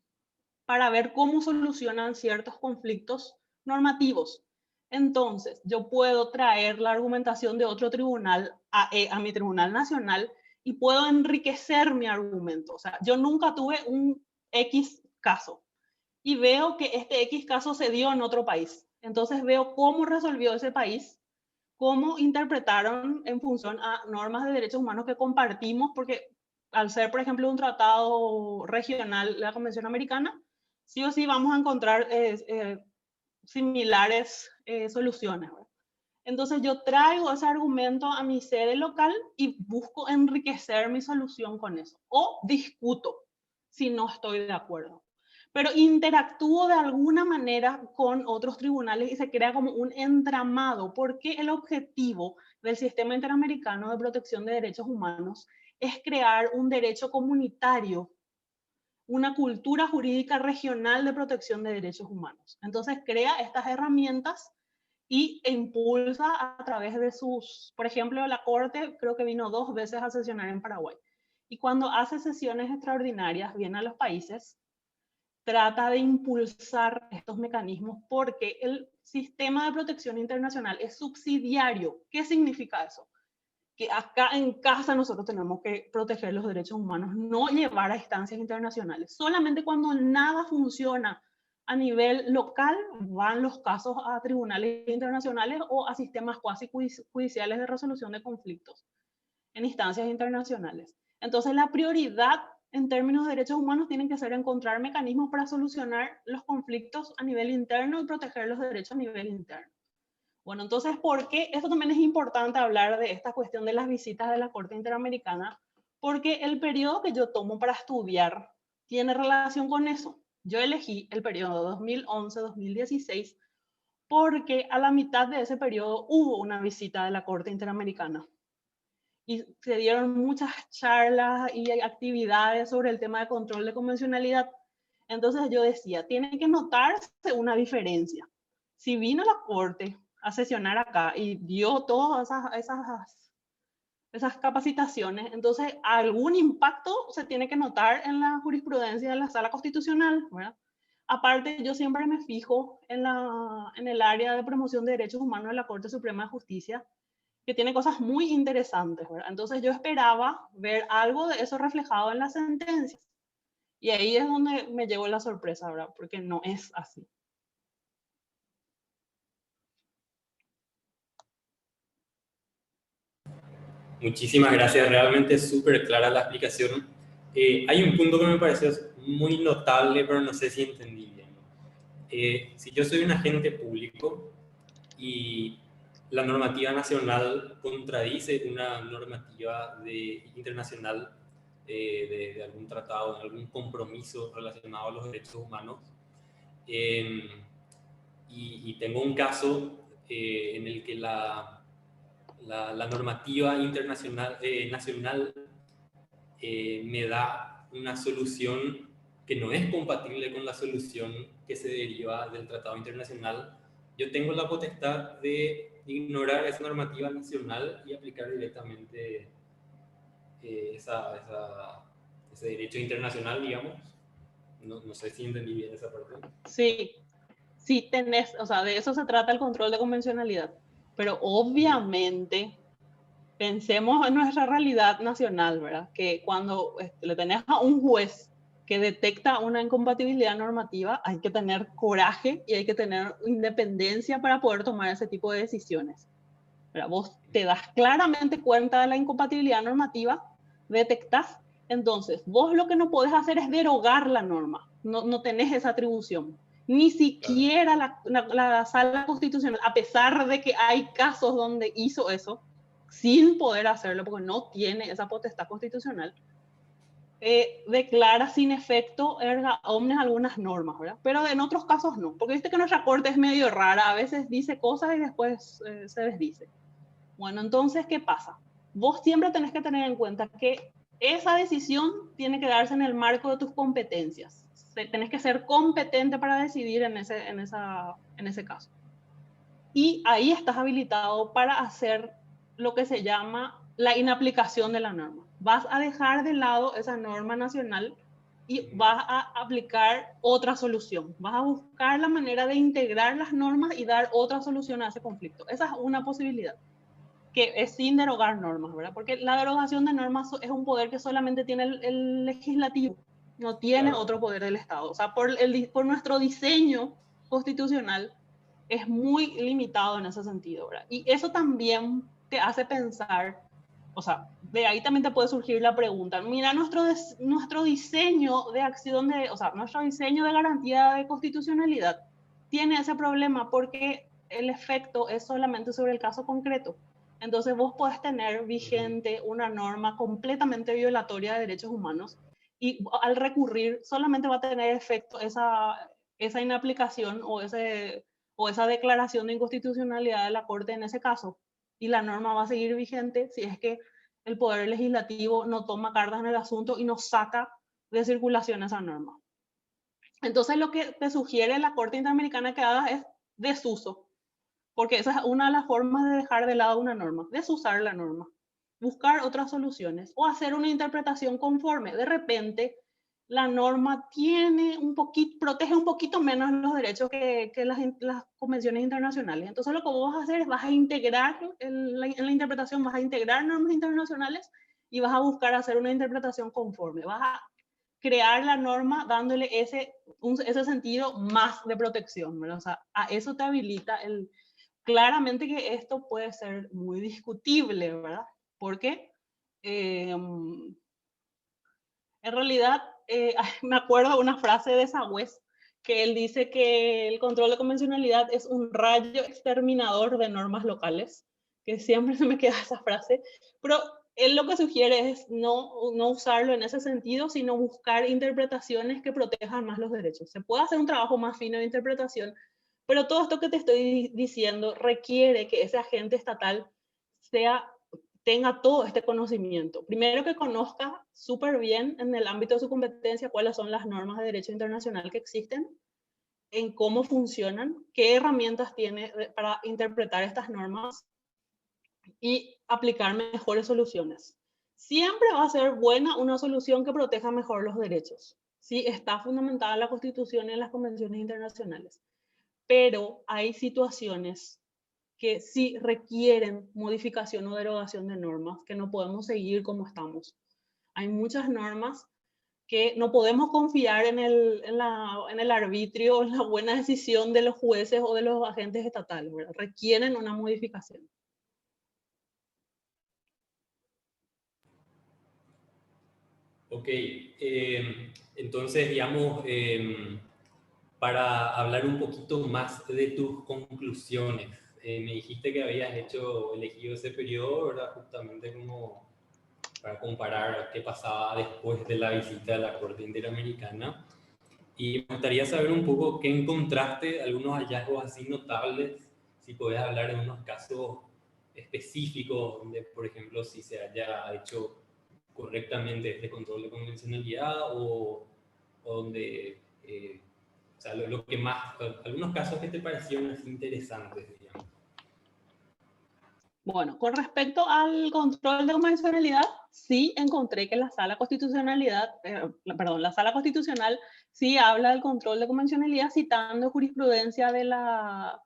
para ver cómo solucionan ciertos conflictos normativos. Entonces, yo puedo traer la argumentación de otro tribunal a mi tribunal nacional y puedo enriquecer mi argumento. O sea, yo nunca tuve un X caso y veo que este X caso se dio en otro país. Entonces veo cómo resolvió ese país, cómo interpretaron en función a normas de derechos humanos que compartimos, porque al ser, por ejemplo, un tratado regional, la Convención Americana, sí o sí vamos a encontrar similares soluciones, ¿verdad? Entonces yo traigo ese argumento a mi sede local y busco enriquecer mi solución con eso. O discuto si no estoy de acuerdo. Pero interactúo de alguna manera con otros tribunales y se crea como un entramado, porque el objetivo del Sistema Interamericano de Protección de Derechos Humanos es crear un derecho comunitario, una cultura jurídica regional de protección de derechos humanos. Entonces crea estas herramientas y impulsa a través de por ejemplo, la Corte creo que vino 2 veces a sesionar en Paraguay. Y cuando hace sesiones extraordinarias, viene a los países, trata de impulsar estos mecanismos porque el sistema de protección internacional es subsidiario. ¿Qué significa eso? Que acá en casa nosotros tenemos que proteger los derechos humanos, no llevar a instancias internacionales. Solamente cuando nada funciona a nivel local van los casos a tribunales internacionales o a sistemas cuasi judiciales de resolución de conflictos en instancias internacionales. Entonces la prioridad en términos de derechos humanos tiene que ser encontrar mecanismos para solucionar los conflictos a nivel interno y proteger los derechos a nivel interno. Bueno, entonces, ¿por qué? Esto también es importante hablar de esta cuestión de las visitas de la Corte Interamericana, porque el periodo que yo tomo para estudiar tiene relación con eso. Yo elegí el periodo 2011-2016 porque a la mitad de ese periodo hubo una visita de la Corte Interamericana y se dieron muchas charlas y actividades sobre el tema de control de convencionalidad. Entonces yo decía, tiene que notarse una diferencia. Si vino la Corte a sesionar acá y dio todas esas capacitaciones, entonces algún impacto se tiene que notar en la jurisprudencia de la Sala Constitucional, ¿verdad? Aparte, yo siempre me fijo en el área de promoción de derechos humanos de la Corte Suprema de Justicia, que tiene cosas muy interesantes, ¿verdad? Entonces yo esperaba ver algo de eso reflejado en las sentencias. Y ahí es donde me llevó la sorpresa, ¿verdad? Porque no es así. Muchísimas gracias, realmente es súper clara la explicación. Hay un punto que me pareció muy notable, pero no sé si entendí bien. Si yo soy un agente público y la normativa nacional contradice una normativa internacional de algún tratado, de algún compromiso relacionado a los derechos humanos, y tengo un caso en el que la normativa internacional, nacional, me da una solución que no es compatible con la solución que se deriva del tratado internacional, yo tengo la potestad de ignorar esa normativa nacional y aplicar directamente ese derecho internacional, digamos. No sé si entendí bien esa parte. Sí, sí tenés, o sea, de eso se trata el control de convencionalidad. Pero obviamente, pensemos en nuestra realidad nacional, ¿verdad? Que cuando le tenés a un juez que detecta una incompatibilidad normativa, hay que tener coraje y hay que tener independencia para poder tomar ese tipo de decisiones. ¿Verdad? Vos te das claramente cuenta de la incompatibilidad normativa, detectás, entonces vos lo que no podés hacer es derogar la norma, no tenés esa atribución. Ni siquiera la Sala Constitucional, a pesar de que hay casos donde hizo eso, sin poder hacerlo, porque no tiene esa potestad constitucional, declara sin efecto erga omnes algunas normas, ¿verdad? Pero en otros casos no, porque viste que nuestra Corte es medio rara, a veces dice cosas y después se desdice. Bueno, entonces, ¿qué pasa? Vos siempre tenés que tener en cuenta que esa decisión tiene que darse en el marco de tus competencias. Tenés que ser competente para decidir en ese caso. Y ahí estás habilitado para hacer lo que se llama la inaplicación de la norma. Vas a dejar de lado esa norma nacional y vas a aplicar otra solución. Vas a buscar la manera de integrar las normas y dar otra solución a ese conflicto. Esa es una posibilidad, que es sin derogar normas, ¿verdad? Porque la derogación de normas es un poder que solamente tiene el legislativo, no tiene otro poder del Estado. O sea, por nuestro diseño constitucional es muy limitado en ese sentido, ¿verdad? Y eso también te hace pensar, o sea, de ahí también te puede surgir la pregunta, mira, nuestro diseño de acción o sea, nuestro diseño de garantía de constitucionalidad tiene ese problema porque el efecto es solamente sobre el caso concreto. Entonces vos podés tener vigente una norma completamente violatoria de derechos humanos y al recurrir solamente va a tener efecto esa inaplicación o esa declaración de inconstitucionalidad de la Corte en ese caso. Y la norma va a seguir vigente si es que el Poder Legislativo no toma cartas en el asunto y no saca de circulación esa norma. Entonces lo que te sugiere la Corte Interamericana que hagas es desuso, porque esa es una de las formas de dejar de lado una norma, desusar la norma, buscar otras soluciones o hacer una interpretación conforme. De repente, la norma protege un poquito menos los derechos que las convenciones internacionales. Entonces lo que vos vas a hacer es vas a integrar, en la interpretación vas a integrar normas internacionales y vas a buscar hacer una interpretación conforme. Vas a crear la norma dándole ese sentido más de protección, ¿verdad? O sea, a eso te habilita claramente que esto puede ser muy discutible, ¿verdad? Porque en realidad me acuerdo de una frase de Sagüez que él dice que el control de convencionalidad es un rayo exterminador de normas locales, que siempre se me queda esa frase, pero él lo que sugiere es no usarlo en ese sentido, sino buscar interpretaciones que protejan más los derechos. Se puede hacer un trabajo más fino de interpretación, pero todo esto que te estoy diciendo requiere que ese agente estatal tenga todo este conocimiento. Primero, que conozca súper bien en el ámbito de su competencia cuáles son las normas de derecho internacional que existen, en cómo funcionan, qué herramientas tiene para interpretar estas normas y aplicar mejores soluciones. Siempre va a ser buena una solución que proteja mejor los derechos, ¿sí? Está fundamentada en la Constitución y en las convenciones internacionales. Pero hay situaciones que sí requieren modificación o derogación de normas, que no podemos seguir como estamos. Hay muchas normas que no podemos confiar en el arbitrio, en la buena decisión de los jueces o de los agentes estatales, ¿verdad? Requieren una modificación. Ok, entonces, digamos, para hablar un poquito más de tus conclusiones, me dijiste que habías elegido ese periodo, ¿verdad? Justamente como para comparar qué pasaba después de la visita a la Corte Interamericana. Y me gustaría saber un poco qué encontraste, algunos hallazgos así notables, si podés hablar de unos casos específicos donde, por ejemplo, si se haya hecho correctamente este control de convencionalidad o donde, o sea, lo que más, algunos casos que te parecieron así interesantes, digamos. Bueno, con respecto al control de convencionalidad, sí encontré que la Sala Constitucional sí habla del control de convencionalidad citando jurisprudencia de la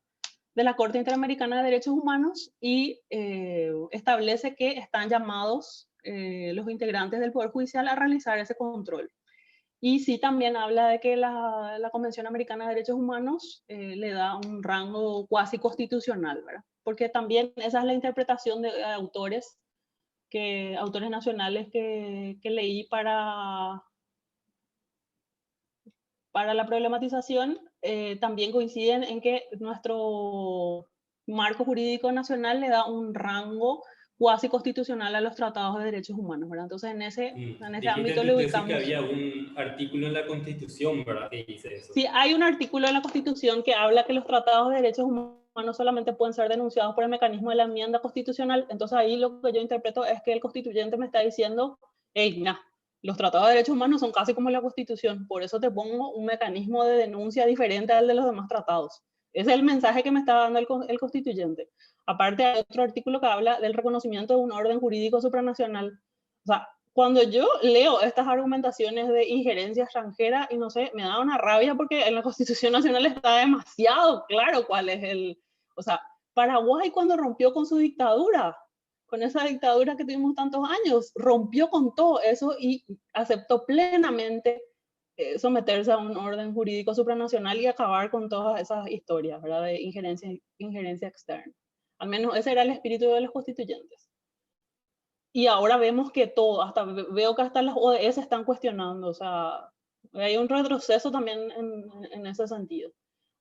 Corte Interamericana de Derechos Humanos y establece que están llamados los integrantes del Poder Judicial a realizar ese control. Y sí también habla de que la Convención Americana de Derechos Humanos le da un rango cuasi constitucional, ¿verdad? Porque también esa es la interpretación de autores nacionales que leí para la problematización, también coinciden en que nuestro marco jurídico nacional le da un rango cuasi constitucional a los tratados de derechos humanos, ¿verdad? Entonces en ese ámbito le ubicamos. Que había un artículo en la Constitución, ¿verdad?, que dice eso. Sí, hay un artículo en la Constitución que habla que los tratados de derechos humanos solamente pueden ser denunciados por el mecanismo de la enmienda constitucional. Entonces ahí lo que yo interpreto es que el constituyente me está diciendo, hey, nah, los tratados de derechos humanos son casi como la Constitución, por eso te pongo un mecanismo de denuncia diferente al de los demás tratados. Ese es el mensaje que me está dando el constituyente. Aparte hay otro artículo que habla del reconocimiento de un orden jurídico supranacional. O sea, cuando yo leo estas argumentaciones de injerencia extranjera, y no sé, me da una rabia porque en la Constitución Nacional está demasiado claro cuál es o sea, Paraguay cuando rompió con su dictadura, con esa dictadura que tuvimos tantos años, rompió con todo eso y aceptó plenamente someterse a un orden jurídico supranacional y acabar con todas esas historias, ¿verdad?, de injerencia externa. Al menos ese era el espíritu de los constituyentes. Y ahora vemos que veo que hasta las ODS están cuestionando, o sea, hay un retroceso también en ese sentido.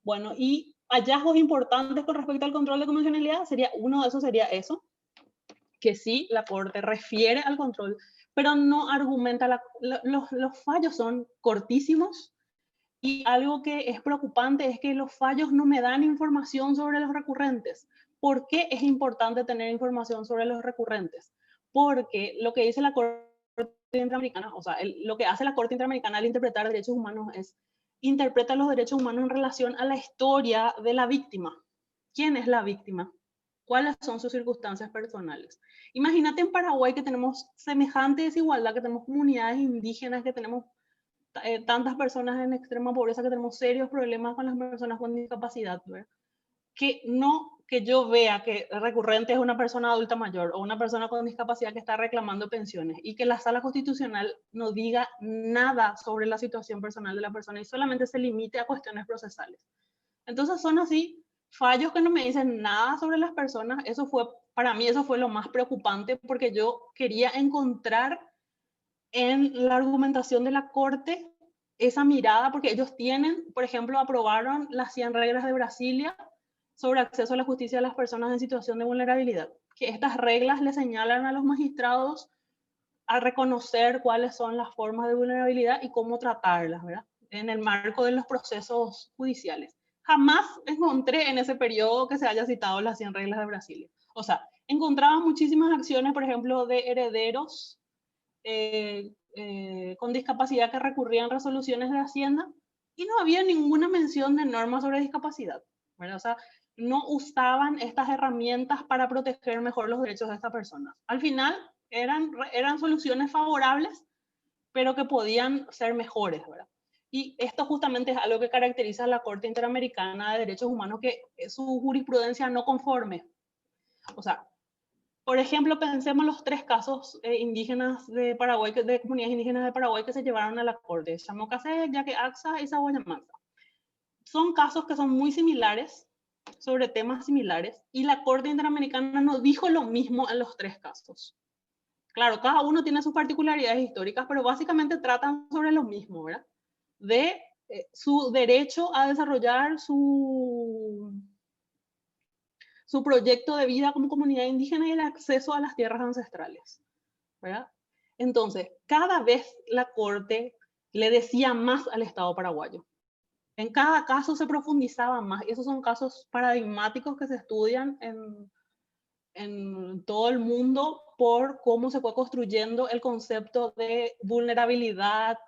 Bueno, y hallazgos importantes con respecto al control de convencionalidad, uno de esos sería eso, que sí, la Corte refiere al control, pero no argumenta, los fallos son cortísimos, y algo que es preocupante es que los fallos no me dan información sobre los recurrentes. ¿Por qué es importante tener información sobre los recurrentes? Porque lo que dice la Corte Interamericana, o sea, lo que hace la Corte Interamericana al interpretar derechos humanos es interpreta los derechos humanos en relación a la historia de la víctima. ¿Quién es la víctima? ¿Cuáles son sus circunstancias personales? Imagínate en Paraguay que tenemos semejante desigualdad, que tenemos comunidades indígenas, que tenemos tantas personas en extrema pobreza, que tenemos serios problemas con las personas con discapacidad, ¿verdad? Que que yo vea que recurrente es una persona adulta mayor o una persona con discapacidad que está reclamando pensiones y que la sala constitucional no diga nada sobre la situación personal de la persona y solamente se limite a cuestiones procesales. Entonces son así fallos que no me dicen nada sobre las personas. Eso fue, para mí eso fue lo más preocupante, porque yo quería encontrar en la argumentación de la Corte esa mirada, porque ellos tienen, por ejemplo, aprobaron las 100 reglas de Brasilia sobre acceso a la justicia de las personas en situación de vulnerabilidad, que estas reglas le señalan a los magistrados a reconocer cuáles son las formas de vulnerabilidad y cómo tratarlas, ¿verdad? En el marco de los procesos judiciales. Jamás encontré en ese periodo que se haya citado las 100 reglas de Brasilia. O sea, encontraba muchísimas acciones, por ejemplo, de herederos con discapacidad que recurrían resoluciones de Hacienda y no había ninguna mención de normas sobre discapacidad, ¿verdad? O sea, no usaban estas herramientas para proteger mejor los derechos de estas personas. Al final eran soluciones favorables, pero que podían ser mejores, ¿verdad? Y esto justamente es algo que caracteriza a la Corte Interamericana de Derechos Humanos, que es su jurisprudencia no conforme. O sea, por ejemplo, pensemos los 3 casos indígenas de Paraguay, de comunidades indígenas de Paraguay que se llevaron a la Corte: Chamocasé, Yaque-Axa y Sahuayamanta. Son casos que son muy similares, sobre temas similares, y la Corte Interamericana no dijo lo mismo en los 3 casos. Claro, cada uno tiene sus particularidades históricas, pero básicamente tratan sobre lo mismo, ¿verdad? De su derecho a desarrollar su proyecto de vida como comunidad indígena y el acceso a las tierras ancestrales, ¿verdad? Entonces, cada vez la Corte le decía más al Estado paraguayo. En cada caso se profundizaba más. Esos son casos paradigmáticos que se estudian en todo el mundo por cómo se fue construyendo el concepto de vulnerabilidad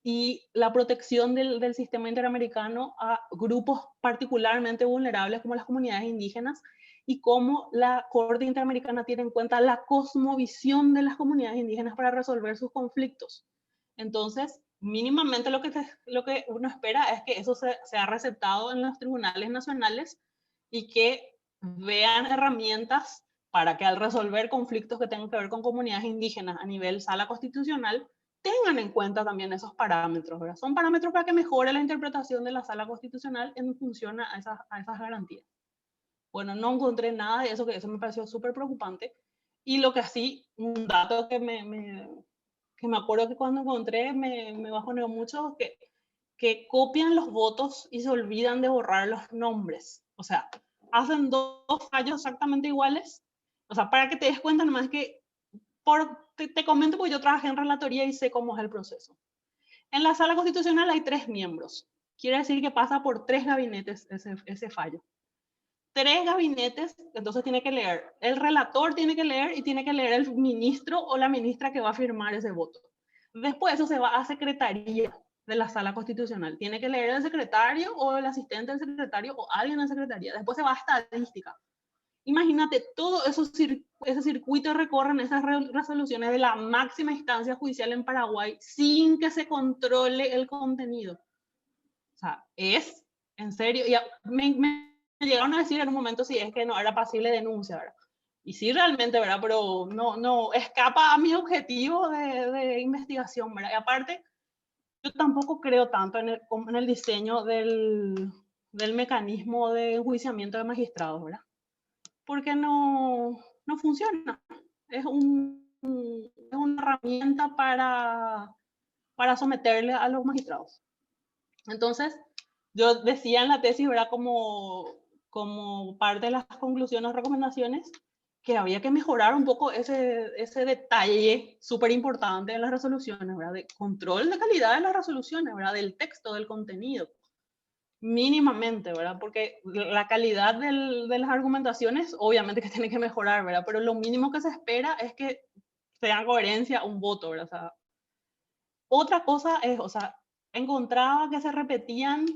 y la protección del sistema interamericano a grupos particularmente vulnerables como las comunidades indígenas, y cómo la Corte Interamericana tiene en cuenta la cosmovisión de las comunidades indígenas para resolver sus conflictos. Entonces, mínimamente lo que uno espera es que eso sea receptado en los tribunales nacionales y que vean herramientas para que al resolver conflictos que tengan que ver con comunidades indígenas a nivel sala constitucional, tengan en cuenta también esos parámetros, ¿verdad? Son parámetros para que mejore la interpretación de la sala constitucional en función a esas garantías. Bueno, no encontré nada de eso, que eso me pareció súper preocupante. Y lo que sí, un dato que me acuerdo que cuando encontré me bajoneó mucho, que copian los votos y se olvidan de borrar los nombres. O sea, hacen 2 fallos exactamente iguales. O sea, para que te des cuenta nomás que te comento porque yo trabajé en relatoría y sé cómo es el proceso. En la sala constitucional hay 3 miembros. Quiere decir que pasa por 3 gabinetes ese fallo. 3 gabinetes, entonces tiene que leer. El relator tiene que leer y tiene que leer el ministro o la ministra que va a firmar ese voto. Después eso se va a secretaría de la sala constitucional. Tiene que leer el secretario o el asistente del secretario o alguien en la secretaría. Después se va a estadística. Imagínate, todo ese circuito recorren esas resoluciones de la máxima instancia judicial en Paraguay sin que se controle el contenido. O sea, es en serio. Y me llegaron a decir en un momento si es que no era pasible de denuncia, ¿verdad? Y sí, realmente, ¿verdad? Pero no escapa a mi objetivo de investigación, ¿verdad? Y aparte, yo tampoco creo tanto en el diseño del mecanismo de enjuiciamiento de magistrados, ¿verdad? Porque no funciona. Es una herramienta para someterle a los magistrados. Entonces, yo decía en la tesis, ¿verdad? Como parte de las conclusiones o recomendaciones, que había que mejorar un poco ese detalle súper importante en las resoluciones, ¿verdad? De control de calidad de las resoluciones, ¿verdad? Del texto, del contenido. Mínimamente, ¿verdad? Porque la calidad de las argumentaciones obviamente que tiene que mejorar, ¿verdad? Pero lo mínimo que se espera es que sea coherencia un voto, ¿verdad? O sea, otra cosa es, o sea, encontraba que se repetían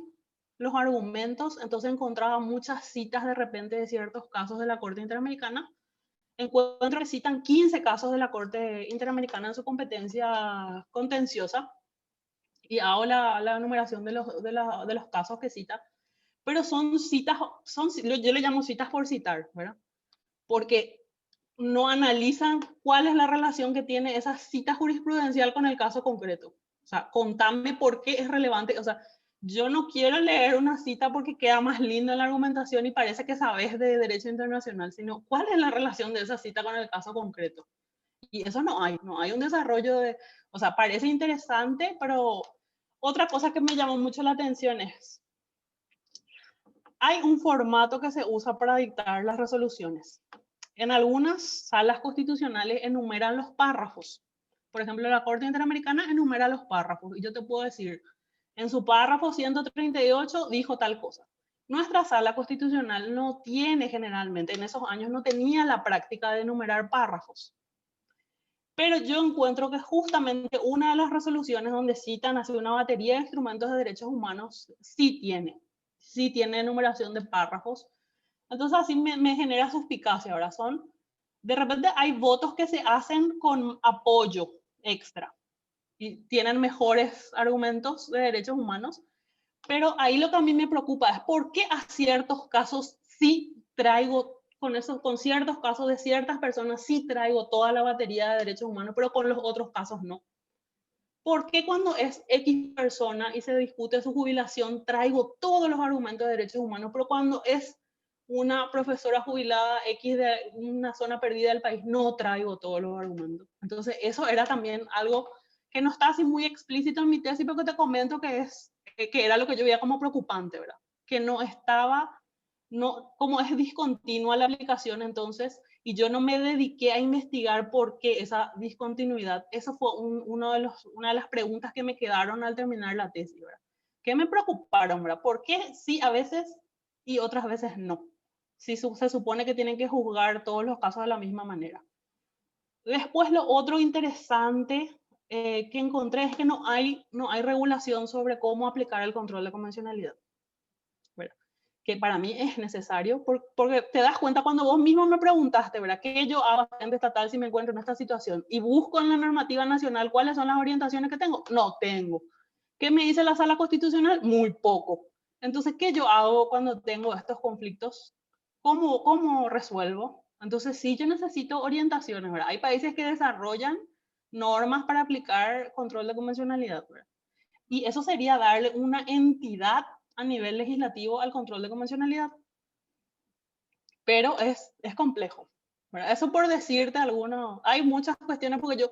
los argumentos, entonces encontraba muchas citas de repente de ciertos casos de la Corte Interamericana. Encuentro que citan 15 casos de la Corte Interamericana en su competencia contenciosa, y hago la numeración de los casos que cita, pero son citas, yo le llamo citas por citar, ¿verdad? Porque no analizan cuál es la relación que tiene esa cita jurisprudencial con el caso concreto. O sea, contame por qué es relevante. O sea, yo no quiero leer una cita porque queda más lindo en la argumentación y parece que sabes de derecho internacional, sino cuál es la relación de esa cita con el caso concreto. Y eso no hay un desarrollo de, o sea, parece interesante, pero otra cosa que me llamó mucho la atención es, hay un formato que se usa para dictar las resoluciones. En algunas salas constitucionales enumeran los párrafos. Por ejemplo, la Corte Interamericana enumera los párrafos y yo te puedo decir, en su párrafo 138 dijo tal cosa. Nuestra sala constitucional no tiene generalmente, en esos años no tenía la práctica de enumerar párrafos. Pero yo encuentro que justamente una de las resoluciones donde citan así una batería de instrumentos de derechos humanos sí tiene enumeración de párrafos. Entonces así me genera suspicacia. Ahora de repente hay votos que se hacen con apoyo extra y tienen mejores argumentos de derechos humanos, pero ahí lo que a mí me preocupa es por qué a ciertos casos sí traigo, con ciertos casos de ciertas personas sí traigo toda la batería de derechos humanos, pero con los otros casos no. ¿Por qué cuando es X persona y se discute su jubilación traigo todos los argumentos de derechos humanos, pero cuando es una profesora jubilada X de una zona perdida del país no traigo todos los argumentos? Entonces eso era también algo que no está así muy explícito en mi tesis, pero que te comento que era lo que yo veía como preocupante, ¿verdad? Que no estaba, como es discontinua la aplicación, entonces, y yo no me dediqué a investigar por qué esa discontinuidad. Eso fue una de las preguntas que me quedaron al terminar la tesis, ¿verdad? Que me preocuparon, ¿verdad? ¿Por qué sí a veces y otras veces no? Si se supone que tienen que juzgar todos los casos de la misma manera. Después lo otro interesante que encontré es que no hay regulación sobre cómo aplicar el control de convencionalidad, ¿verdad? Que para mí es necesario, porque te das cuenta cuando vos mismo me preguntaste, ¿verdad? ¿Qué yo hago en estatal si me encuentro en esta situación? Y busco en la normativa nacional cuáles son las orientaciones que tengo. No tengo. ¿Qué me dice la Sala Constitucional? Muy poco. Entonces, ¿qué yo hago cuando tengo estos conflictos? ¿Cómo resuelvo? Entonces, sí, yo necesito orientaciones, ¿verdad? Hay países que desarrollan normas para aplicar control de convencionalidad, ¿verdad? Y eso sería darle una entidad a nivel legislativo al control de convencionalidad. Pero es complejo, ¿verdad? Eso por decirte alguno. Hay muchas cuestiones porque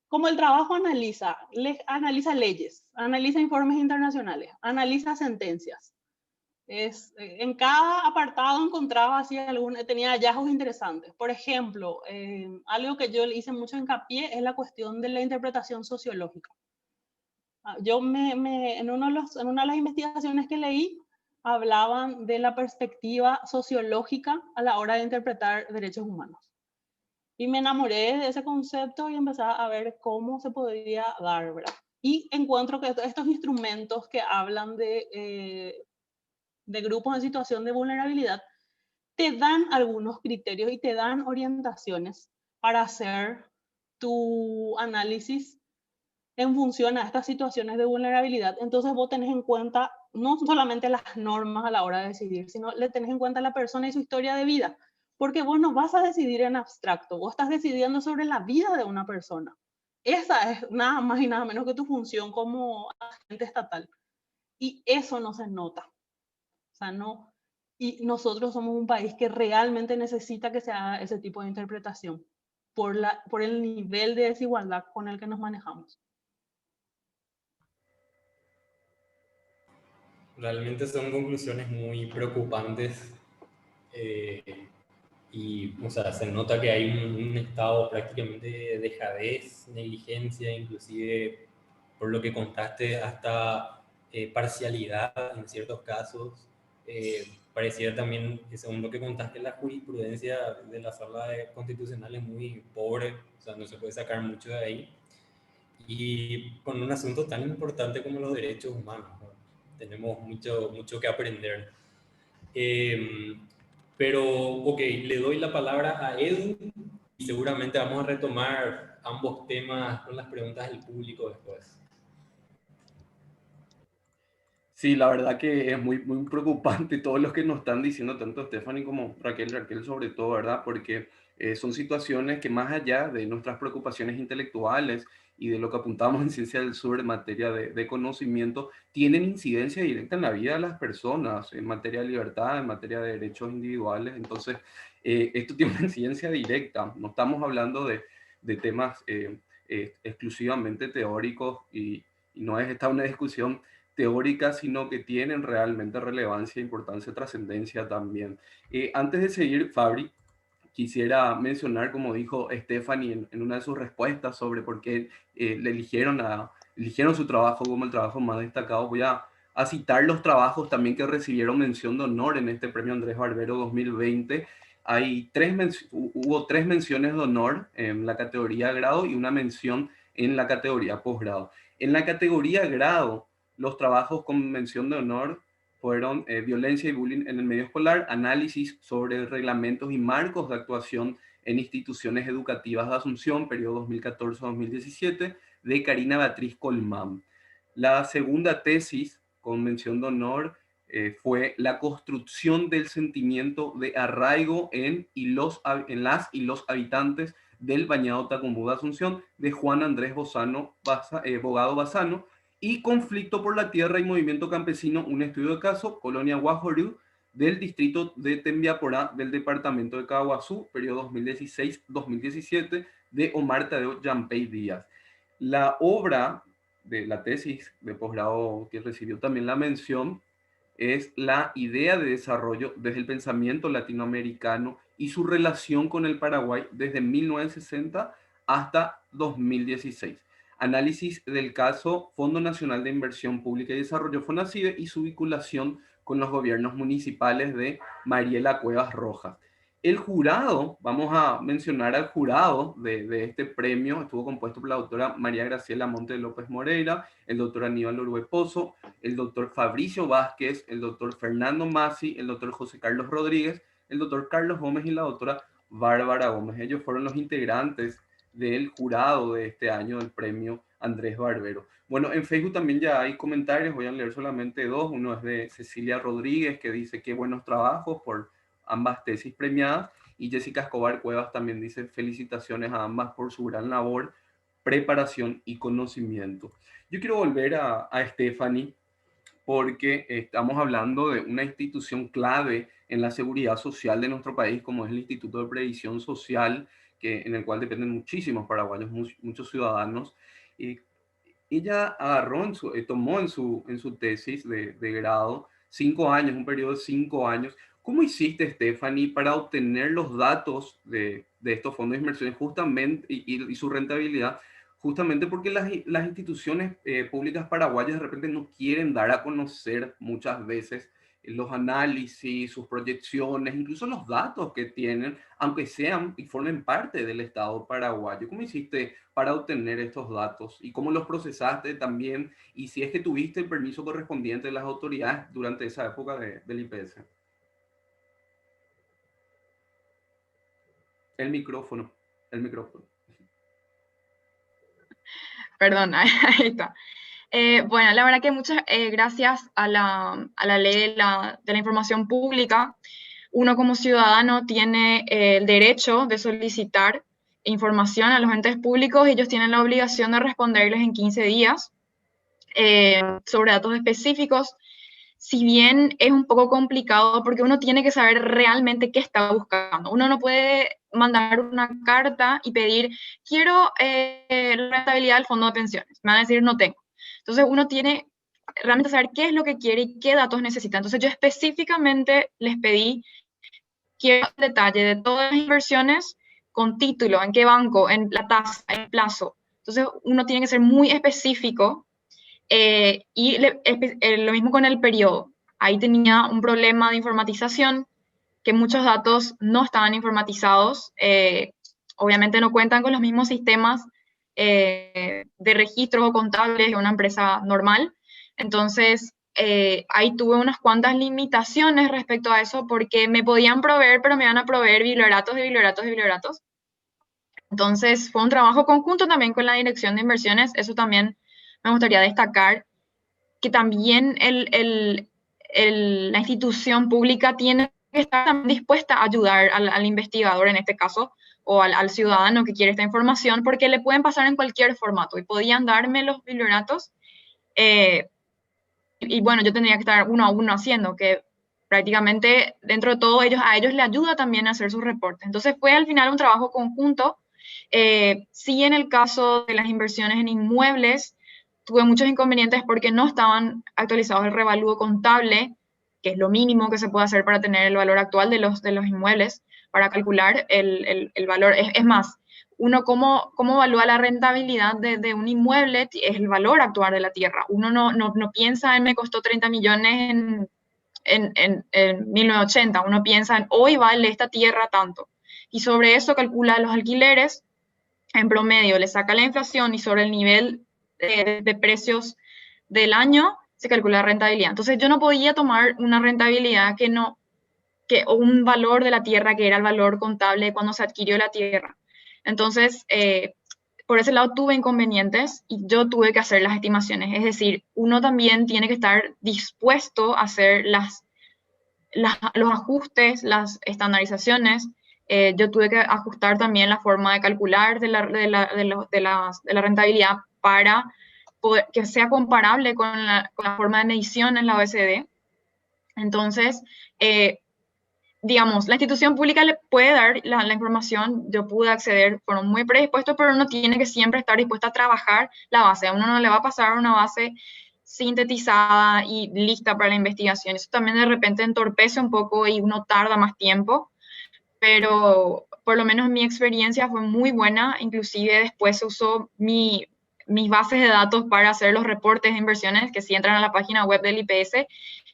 como el trabajo analiza leyes, analiza informes internacionales, analiza sentencias. En cada apartado encontraba así tenía hallazgos interesantes. Por ejemplo, algo que yo le hice mucho hincapié es la cuestión de la interpretación sociológica. Yo en una de las investigaciones que leí hablaban de la perspectiva sociológica a la hora de interpretar derechos humanos. Y me enamoré de ese concepto y empecé a ver cómo se podría dar, ¿verdad? Y encuentro que estos instrumentos que hablan de grupos en situación de vulnerabilidad te dan algunos criterios y te dan orientaciones para hacer tu análisis en función a estas situaciones de vulnerabilidad. Entonces vos tenés en cuenta no solamente las normas a la hora de decidir, sino le tenés en cuenta a la persona y su historia de vida. Porque vos no vas a decidir en abstracto, vos estás decidiendo sobre la vida de una persona. Esa es nada más y nada menos que tu función como agente estatal. Y eso no se nota. O sea, no. Y nosotros somos un país que realmente necesita que se haga ese tipo de interpretación por el nivel de desigualdad con el que nos manejamos. Realmente son conclusiones muy preocupantes y, o sea, se nota que hay un estado prácticamente de dejadez, negligencia, inclusive por lo que contaste hasta parcialidad en ciertos casos. Pareciera también, según lo que contaste, la jurisprudencia de la sala constitucional es muy pobre, o sea, no se puede sacar mucho de ahí. Y con un asunto tan importante como los derechos humanos, ¿no? Tenemos mucho que aprender. Pero, ok, le doy la palabra a Edu y seguramente vamos a retomar ambos temas con las preguntas del público después. Sí, la verdad que es muy, muy preocupante todo lo que nos están diciendo tanto Stephanie como Raquel sobre todo, ¿verdad? Porque son situaciones que más allá de nuestras preocupaciones intelectuales y de lo que apuntamos en Ciencia del Sur en materia de conocimiento, tienen incidencia directa en la vida de las personas, en materia de libertad, en materia de derechos individuales. Entonces, esto tiene una incidencia directa. No estamos hablando de temas exclusivamente teóricos y no es esta una discusión teóricas, sino que tienen realmente relevancia, importancia, trascendencia también. Antes de seguir, Fabri, quisiera mencionar, como dijo Stephanie en una de sus respuestas sobre por qué eligieron su trabajo como el trabajo más destacado, voy a citar los trabajos también que recibieron mención de honor en este premio Andrés Barbero 2020. Hubo 3 menciones de honor en la categoría grado y una mención en la categoría posgrado. En la categoría grado, los trabajos con mención de honor fueron violencia y bullying en el medio escolar, análisis sobre reglamentos y marcos de actuación en instituciones educativas de Asunción, periodo 2014-2017, de Karina Beatriz Colmán. La segunda tesis con mención de honor fue la construcción del sentimiento de arraigo en las y los habitantes del Bañado Tacumbú de Asunción, de Juan Andrés Bogado Bazano, y Conflicto por la Tierra y Movimiento Campesino, un estudio de caso, Colonia Guajorú, del distrito de Tembiaporá, del departamento de Caguazú, periodo 2016-2017, de Omar Tadeo Yampey Díaz. La obra de la tesis de posgrado que recibió también la mención es la idea de desarrollo desde el pensamiento latinoamericano y su relación con el Paraguay desde 1960 hasta 2016. Análisis del caso Fondo Nacional de Inversión Pública y Desarrollo FONACIDE y su vinculación con los gobiernos municipales de Mariela Cuevas Rojas. El jurado, vamos a mencionar al jurado de este premio, estuvo compuesto por la doctora María Graciela Monte López Moreira, el doctor Aníbal Uruguay Pozo, el doctor Fabricio Vázquez, el doctor Fernando Masi, el doctor José Carlos Rodríguez, el doctor Carlos Gómez y la doctora Bárbara Gómez. Ellos fueron los integrantes del jurado de este año del premio Andrés Barbero. Bueno, en Facebook también ya hay comentarios, voy a leer solamente 2. Uno es de Cecilia Rodríguez, que dice qué buenos trabajos por ambas tesis premiadas, y Jessica Escobar Cuevas también dice felicitaciones a ambas por su gran labor, preparación y conocimiento. Yo quiero volver a Stephanie porque estamos hablando de una institución clave en la seguridad social de nuestro país, como es el Instituto de Previsión Social, en el cual dependen muchísimos paraguayos, muchos ciudadanos. Ella tomó en su tesis de grado 5 años, un periodo de 5 años. ¿Cómo hiciste, Stephanie, para obtener los datos de estos fondos de inversión justamente y su rentabilidad? Justamente porque las instituciones públicas paraguayas de repente no quieren dar a conocer muchas veces los análisis, sus proyecciones, incluso los datos que tienen, aunque sean y formen parte del Estado paraguayo. ¿Cómo hiciste para obtener estos datos y cómo los procesaste también? Y si es que tuviste el permiso correspondiente de las autoridades durante esa época del IPS. El micrófono, el micrófono. Perdón, ahí está. Bueno, la verdad que muchas gracias a la ley de la información pública, uno como ciudadano tiene el derecho de solicitar información a los entes públicos y ellos tienen la obligación de responderles en 15 días sobre datos específicos. Si bien es un poco complicado porque uno tiene que saber realmente qué está buscando. Uno no puede mandar una carta y pedir, quiero la rentabilidad del fondo de pensiones. Me van a decir, no tengo. Entonces uno tiene realmente saber qué es lo que quiere y qué datos necesita. Entonces yo específicamente les pedí, quiero el detalle de todas las inversiones con título, en qué banco, en la tasa, en plazo. Entonces uno tiene que ser muy específico lo mismo con el periodo. Ahí tenía un problema de informatización, que muchos datos no estaban informatizados. Obviamente no cuentan con los mismos sistemas de registros o contables de una empresa normal. Entonces, ahí tuve unas cuantas limitaciones respecto a eso, porque me podían proveer, pero me iban a proveer biblioratos de biblioratos de biblioratos. Entonces, fue un trabajo conjunto también con la Dirección de Inversiones. Eso también me gustaría destacar. que también la institución pública tiene que estar dispuesta a ayudar al investigador en este caso, o al ciudadano que quiere esta información, porque le pueden pasar en cualquier formato, y podían darme los biblioratos, y bueno, yo tendría que estar uno a uno haciendo, que prácticamente dentro de todo a ellos les ayuda también a hacer sus reportes. Entonces fue al final un trabajo conjunto. Sí, en el caso de las inversiones en inmuebles, tuve muchos inconvenientes porque no estaban actualizados el revalúo contable, que es lo mínimo que se puede hacer para tener el valor actual de los inmuebles, para calcular el valor. Es más, uno cómo evalúa la rentabilidad de un inmueble es el valor actual de la tierra. Uno no piensa en me costó 30 millones en 1980, uno piensa en hoy vale esta tierra tanto. Y sobre eso calcula los alquileres, en promedio le saca la inflación y sobre el nivel de precios del año se calcula la rentabilidad. Entonces yo no podía tomar una rentabilidad o un valor de la tierra que era el valor contable cuando se adquirió la tierra. Entonces, por ese lado tuve inconvenientes y yo tuve que hacer las estimaciones. Es decir, uno también tiene que estar dispuesto a hacer los ajustes, las estandarizaciones. Yo tuve que ajustar también la forma de calcular de la rentabilidad para que sea comparable con la forma de medición en la OECD. Entonces, digamos, la institución pública le puede dar la información, yo pude acceder, fueron muy predispuestos, pero uno tiene que siempre estar dispuesto a trabajar la base. A uno no le va a pasar una base sintetizada y lista para la investigación. Eso también de repente entorpece un poco y uno tarda más tiempo, pero por lo menos mi experiencia fue muy buena. Inclusive después usó mis bases de datos para hacer los reportes de inversiones, que si entran a la página web del IPS,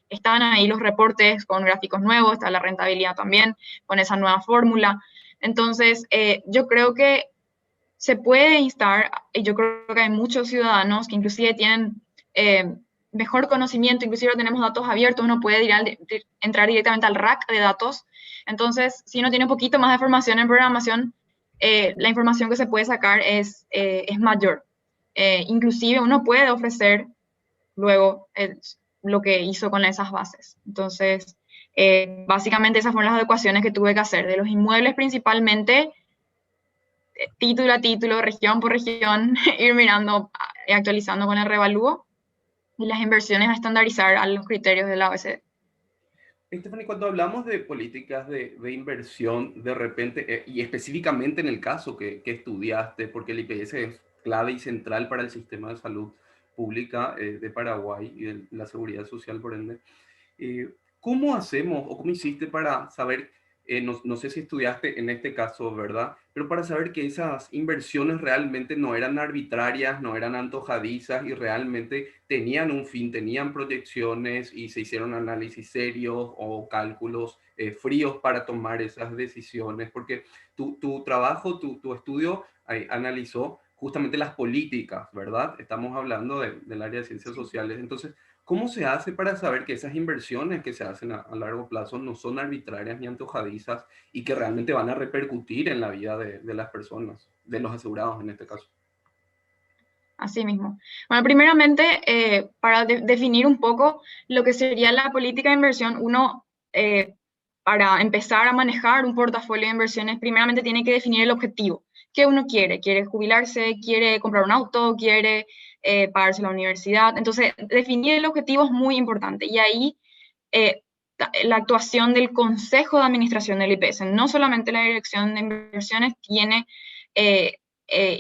están ahí los reportes con gráficos nuevos, está la rentabilidad también, con esa nueva fórmula. Entonces, yo creo que se puede instar, y yo creo que hay muchos ciudadanos que inclusive tienen mejor conocimiento, inclusive tenemos datos abiertos, uno puede entrar directamente al rack de datos. Entonces, si uno tiene un poquito más de formación en programación, la información que se puede sacar es mayor. Inclusive uno puede ofrecer luego lo que hizo con esas bases. Entonces, básicamente esas fueron las adecuaciones que tuve que hacer. De los inmuebles principalmente, título a título, región por región, ir mirando y actualizando con el revalúo, y las inversiones a estandarizar a los criterios de la OECD. Stephanie, cuando hablamos de políticas de inversión, de repente, y específicamente en el caso que estudiaste, porque el IPS es clave y central para el sistema de salud pública de Paraguay y de la seguridad social, por ende, ¿cómo hacemos o cómo hiciste para saber, no sé si estudiaste en este caso, ¿verdad? Pero para saber que esas inversiones realmente no eran arbitrarias, no eran antojadizas y realmente tenían un fin, tenían proyecciones y se hicieron análisis serios o cálculos fríos para tomar esas decisiones, porque tu trabajo, tu estudio analizó justamente las políticas, ¿verdad? Estamos hablando del área de ciencias sociales. Entonces, ¿cómo se hace para saber que esas inversiones que se hacen a largo plazo no son arbitrarias ni antojadizas y que realmente van a repercutir en la vida de las personas, de los asegurados en este caso? Así mismo. Bueno, primeramente, para definir un poco lo que sería la política de inversión, uno, para empezar a manejar un portafolio de inversiones, primeramente tiene que definir el objetivo. ¿Qué uno quiere? ¿Quiere jubilarse? ¿Quiere comprar un auto? ¿Quiere pagarse la universidad? Entonces, definir el objetivo es muy importante. Y ahí, la actuación del Consejo de Administración del IPS, no solamente la Dirección de Inversiones, tiene...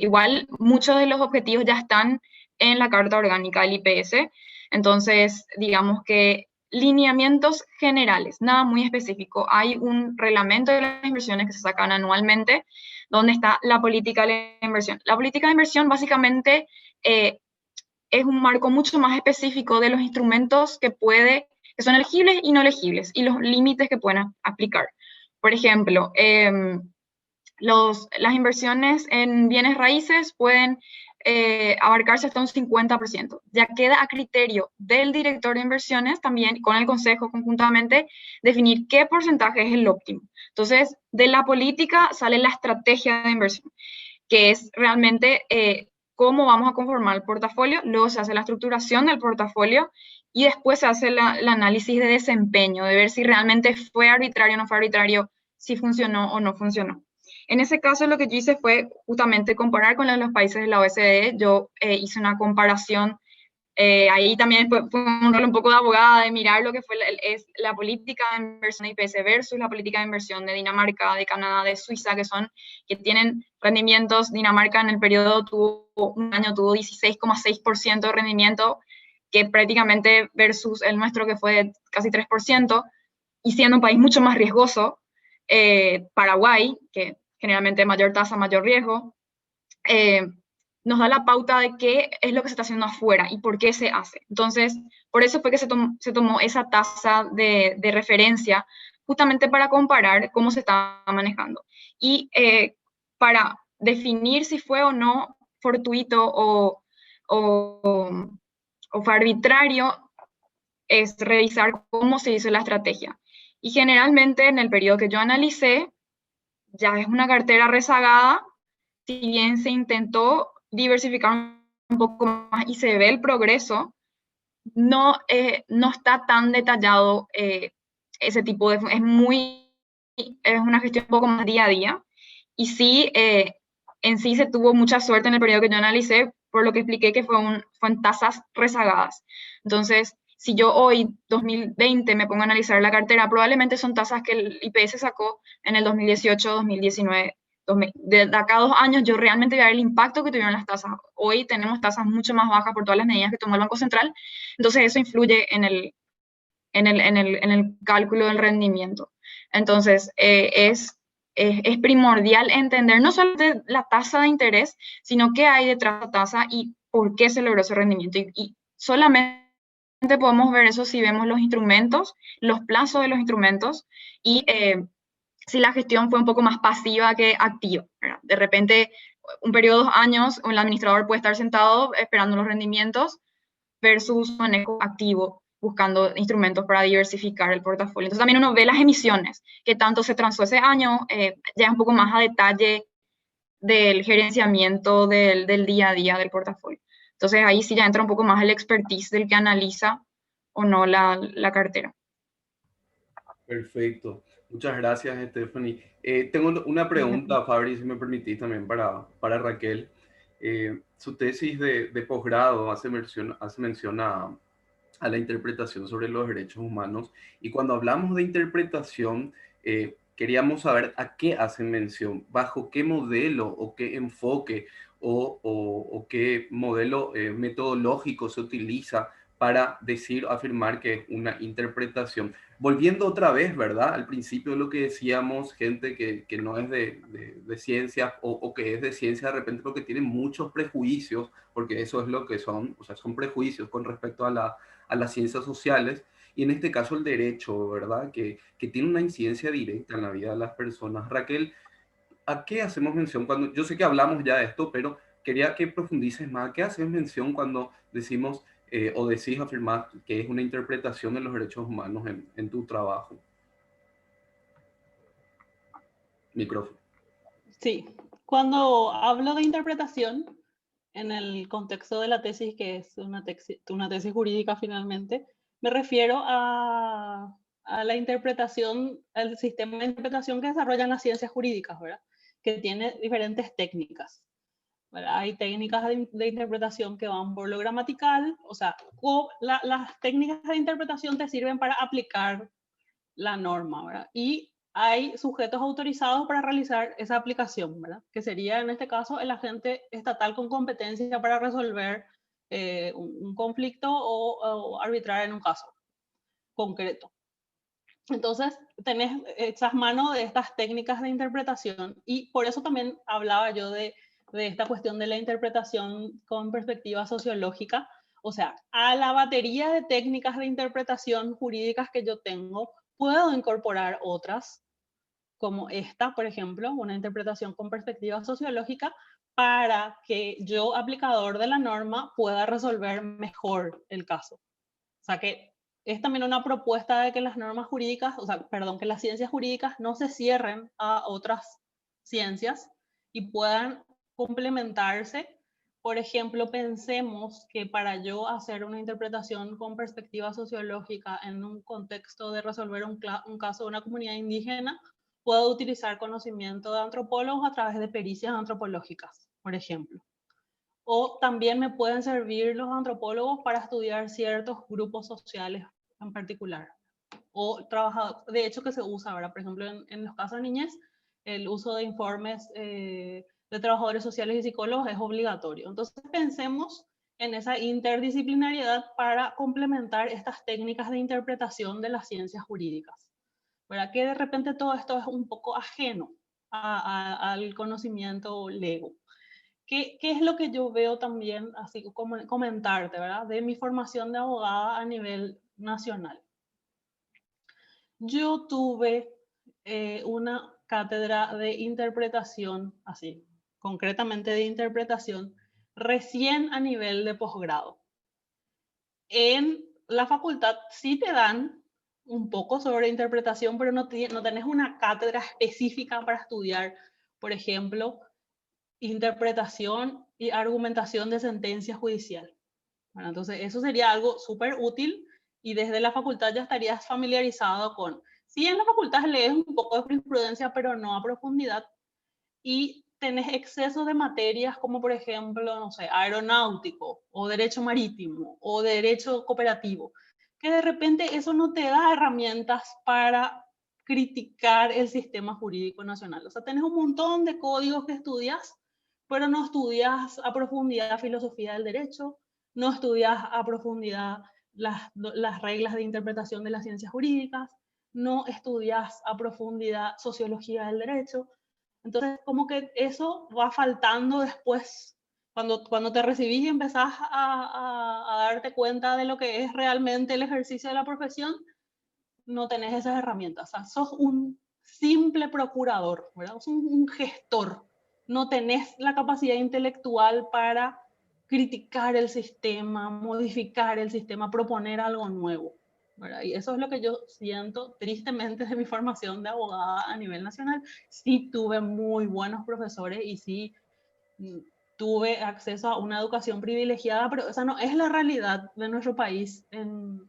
igual muchos de los objetivos ya están en la Carta Orgánica del IPS, entonces digamos que lineamientos generales, nada muy específico. Hay un reglamento de las inversiones que se sacan anualmente, donde está la política de la inversión. La política de inversión básicamente es un marco mucho más específico de los instrumentos que son elegibles y no elegibles, y los límites que pueden aplicar. Por ejemplo, las inversiones en bienes raíces pueden abarcarse hasta un 50%. Ya queda a criterio del director de inversiones, también con el consejo conjuntamente, definir qué porcentaje es el óptimo. Entonces, de la política sale la estrategia de inversión, que es realmente cómo vamos a conformar el portafolio, luego se hace la estructuración del portafolio y después se hace el análisis de desempeño, de ver si realmente fue arbitrario o no fue arbitrario, si funcionó o no funcionó. En ese caso lo que yo hice fue justamente comparar con los países de la OECD. Yo hice una comparación, ahí también fue un rol un poco de abogada, de mirar lo que fue la política de inversión de IPS versus la política de inversión de Dinamarca, de Canadá, de Suiza, que tienen rendimientos. Dinamarca en el periodo un año tuvo 16,6% de rendimiento, que prácticamente versus el nuestro que fue casi 3%, y siendo un país mucho más riesgoso, Paraguay, que generalmente mayor tasa, mayor riesgo, nos da la pauta de qué es lo que se está haciendo afuera y por qué se hace. Entonces, por eso fue que se tomó esa tasa de referencia, justamente para comparar cómo se está manejando. Y para definir si fue o no fortuito o fue arbitrario, es revisar cómo se hizo la estrategia. Y generalmente en el periodo que yo analicé, ya es una cartera rezagada, si bien se intentó diversificar un poco más y se ve el progreso, no está tan detallado ese tipo de... Es una gestión un poco más día a día. Y sí, en sí se tuvo mucha suerte en el periodo que yo analicé, por lo que expliqué que fue en tasas rezagadas. Entonces, si yo hoy, 2020, me pongo a analizar la cartera, probablemente son tasas que el IPS sacó en el 2018, 2019. De acá a 2 años yo realmente voy a ver el impacto que tuvieron las tasas. Hoy tenemos tasas mucho más bajas por todas las medidas que tomó el Banco Central, entonces eso influye en el cálculo del rendimiento. Entonces, es primordial entender no solo la tasa de interés, sino qué hay detrás de la tasa y por qué se logró ese rendimiento. Y solamente podemos ver eso si vemos los instrumentos, los plazos de los instrumentos y si la gestión fue un poco más pasiva que activa, ¿verdad? De repente, un periodo de 2 años, el administrador puede estar sentado esperando los rendimientos versus manejo activo, buscando instrumentos para diversificar el portafolio. Entonces también uno ve las emisiones, que tanto se transó ese año, ya un poco más a detalle del gerenciamiento del día a día del portafolio. Entonces ahí sí ya entra un poco más el expertise del que analiza o no la cartera. Perfecto. Muchas gracias, Stephanie. Tengo una pregunta, Fabri, si me permitís también para Raquel. Su tesis de posgrado hace mención a la interpretación sobre los derechos humanos. Y cuando hablamos de interpretación, queríamos saber a qué hacen mención, bajo qué modelo o qué enfoque o qué modelo metodológico se utiliza para decir, afirmar que es una interpretación. Volviendo otra vez, ¿verdad? Al principio lo que decíamos, gente que no es de ciencia o que es de ciencia de repente porque tiene muchos prejuicios, porque eso es lo que son, o sea, son prejuicios con respecto a las ciencias sociales, y en este caso el derecho, ¿verdad? Que tiene una incidencia directa en la vida de las personas. Raquel, ¿a qué hacemos mención cuando, yo sé que hablamos ya de esto, pero quería que profundices más, ¿a qué haces mención cuando decimos o decís afirmar que es una interpretación de los derechos humanos en tu trabajo? Micrófono. Sí, cuando hablo de interpretación, en el contexto de la tesis, que es una tesis jurídica finalmente, me refiero a la interpretación, al sistema de interpretación que desarrollan las ciencias jurídicas, ¿verdad? Que tiene diferentes técnicas, ¿verdad? Hay técnicas de interpretación que van por lo gramatical, o sea, las técnicas de interpretación te sirven para aplicar la norma, ¿verdad? Y hay sujetos autorizados para realizar esa aplicación, ¿verdad? Que sería en este caso el agente estatal con competencia para resolver un conflicto o arbitrar en un caso concreto. Entonces, echas mano de estas técnicas de interpretación y por eso también hablaba yo de esta cuestión de la interpretación con perspectiva sociológica. O sea, a la batería de técnicas de interpretación jurídicas que yo tengo, puedo incorporar otras, como esta, por ejemplo, una interpretación con perspectiva sociológica, para que yo, aplicador de la norma, pueda resolver mejor el caso. O sea que es también una propuesta de que las normas jurídicas, o sea, perdón, que las ciencias jurídicas no se cierren a otras ciencias y puedan complementarse Por ejemplo, pensemos que para yo hacer una interpretación con perspectiva sociológica en un contexto de resolver un caso de una comunidad indígena, puedo utilizar conocimiento de antropólogos a través de pericias antropológicas, por ejemplo. O también me pueden servir los antropólogos para estudiar ciertos grupos sociales en particular. O trabajar, de hecho que se usa ahora, por ejemplo, en los casos de niñez, el uso de informes de trabajadores sociales y psicólogos es obligatorio. Entonces pensemos en esa interdisciplinariedad para complementar estas técnicas de interpretación de las ciencias jurídicas. ¿Verdad? Que de repente todo esto es un poco ajeno al conocimiento lego. ¿Qué es lo que yo veo también, así como comentarte, ¿verdad? De mi formación de abogada a nivel nacional. Yo tuve una cátedra de interpretación, así, concretamente de interpretación, recién a nivel de posgrado. En la facultad sí te dan un poco sobre interpretación, pero no tenés una cátedra específica para estudiar, por ejemplo, interpretación y argumentación de sentencia judicial. Bueno, entonces eso sería algo súper útil y desde la facultad ya estarías familiarizado con, sí, en la facultad lees un poco de jurisprudencia, pero no a profundidad, y tenés exceso de materias como por ejemplo, no sé, aeronáutico o derecho marítimo o derecho cooperativo, que de repente eso no te da herramientas para criticar el sistema jurídico nacional. O sea, tenés un montón de códigos que estudias, pero no estudias a profundidad filosofía del derecho, no estudias a profundidad las reglas de interpretación de las ciencias jurídicas, no estudias a profundidad sociología del derecho. Entonces, como que eso va faltando después, cuando te recibís y empezás a darte cuenta de lo que es realmente el ejercicio de la profesión, no tenés esas herramientas. O sea, sos un simple procurador, ¿verdad? Sos un gestor. No tenés la capacidad intelectual para criticar el sistema, modificar el sistema, proponer algo nuevo, ¿verdad? Y eso es lo que yo siento tristemente de mi formación de abogada a nivel nacional. Sí tuve muy buenos profesores y sí tuve acceso a una educación privilegiada, pero esa no es la realidad de nuestro país en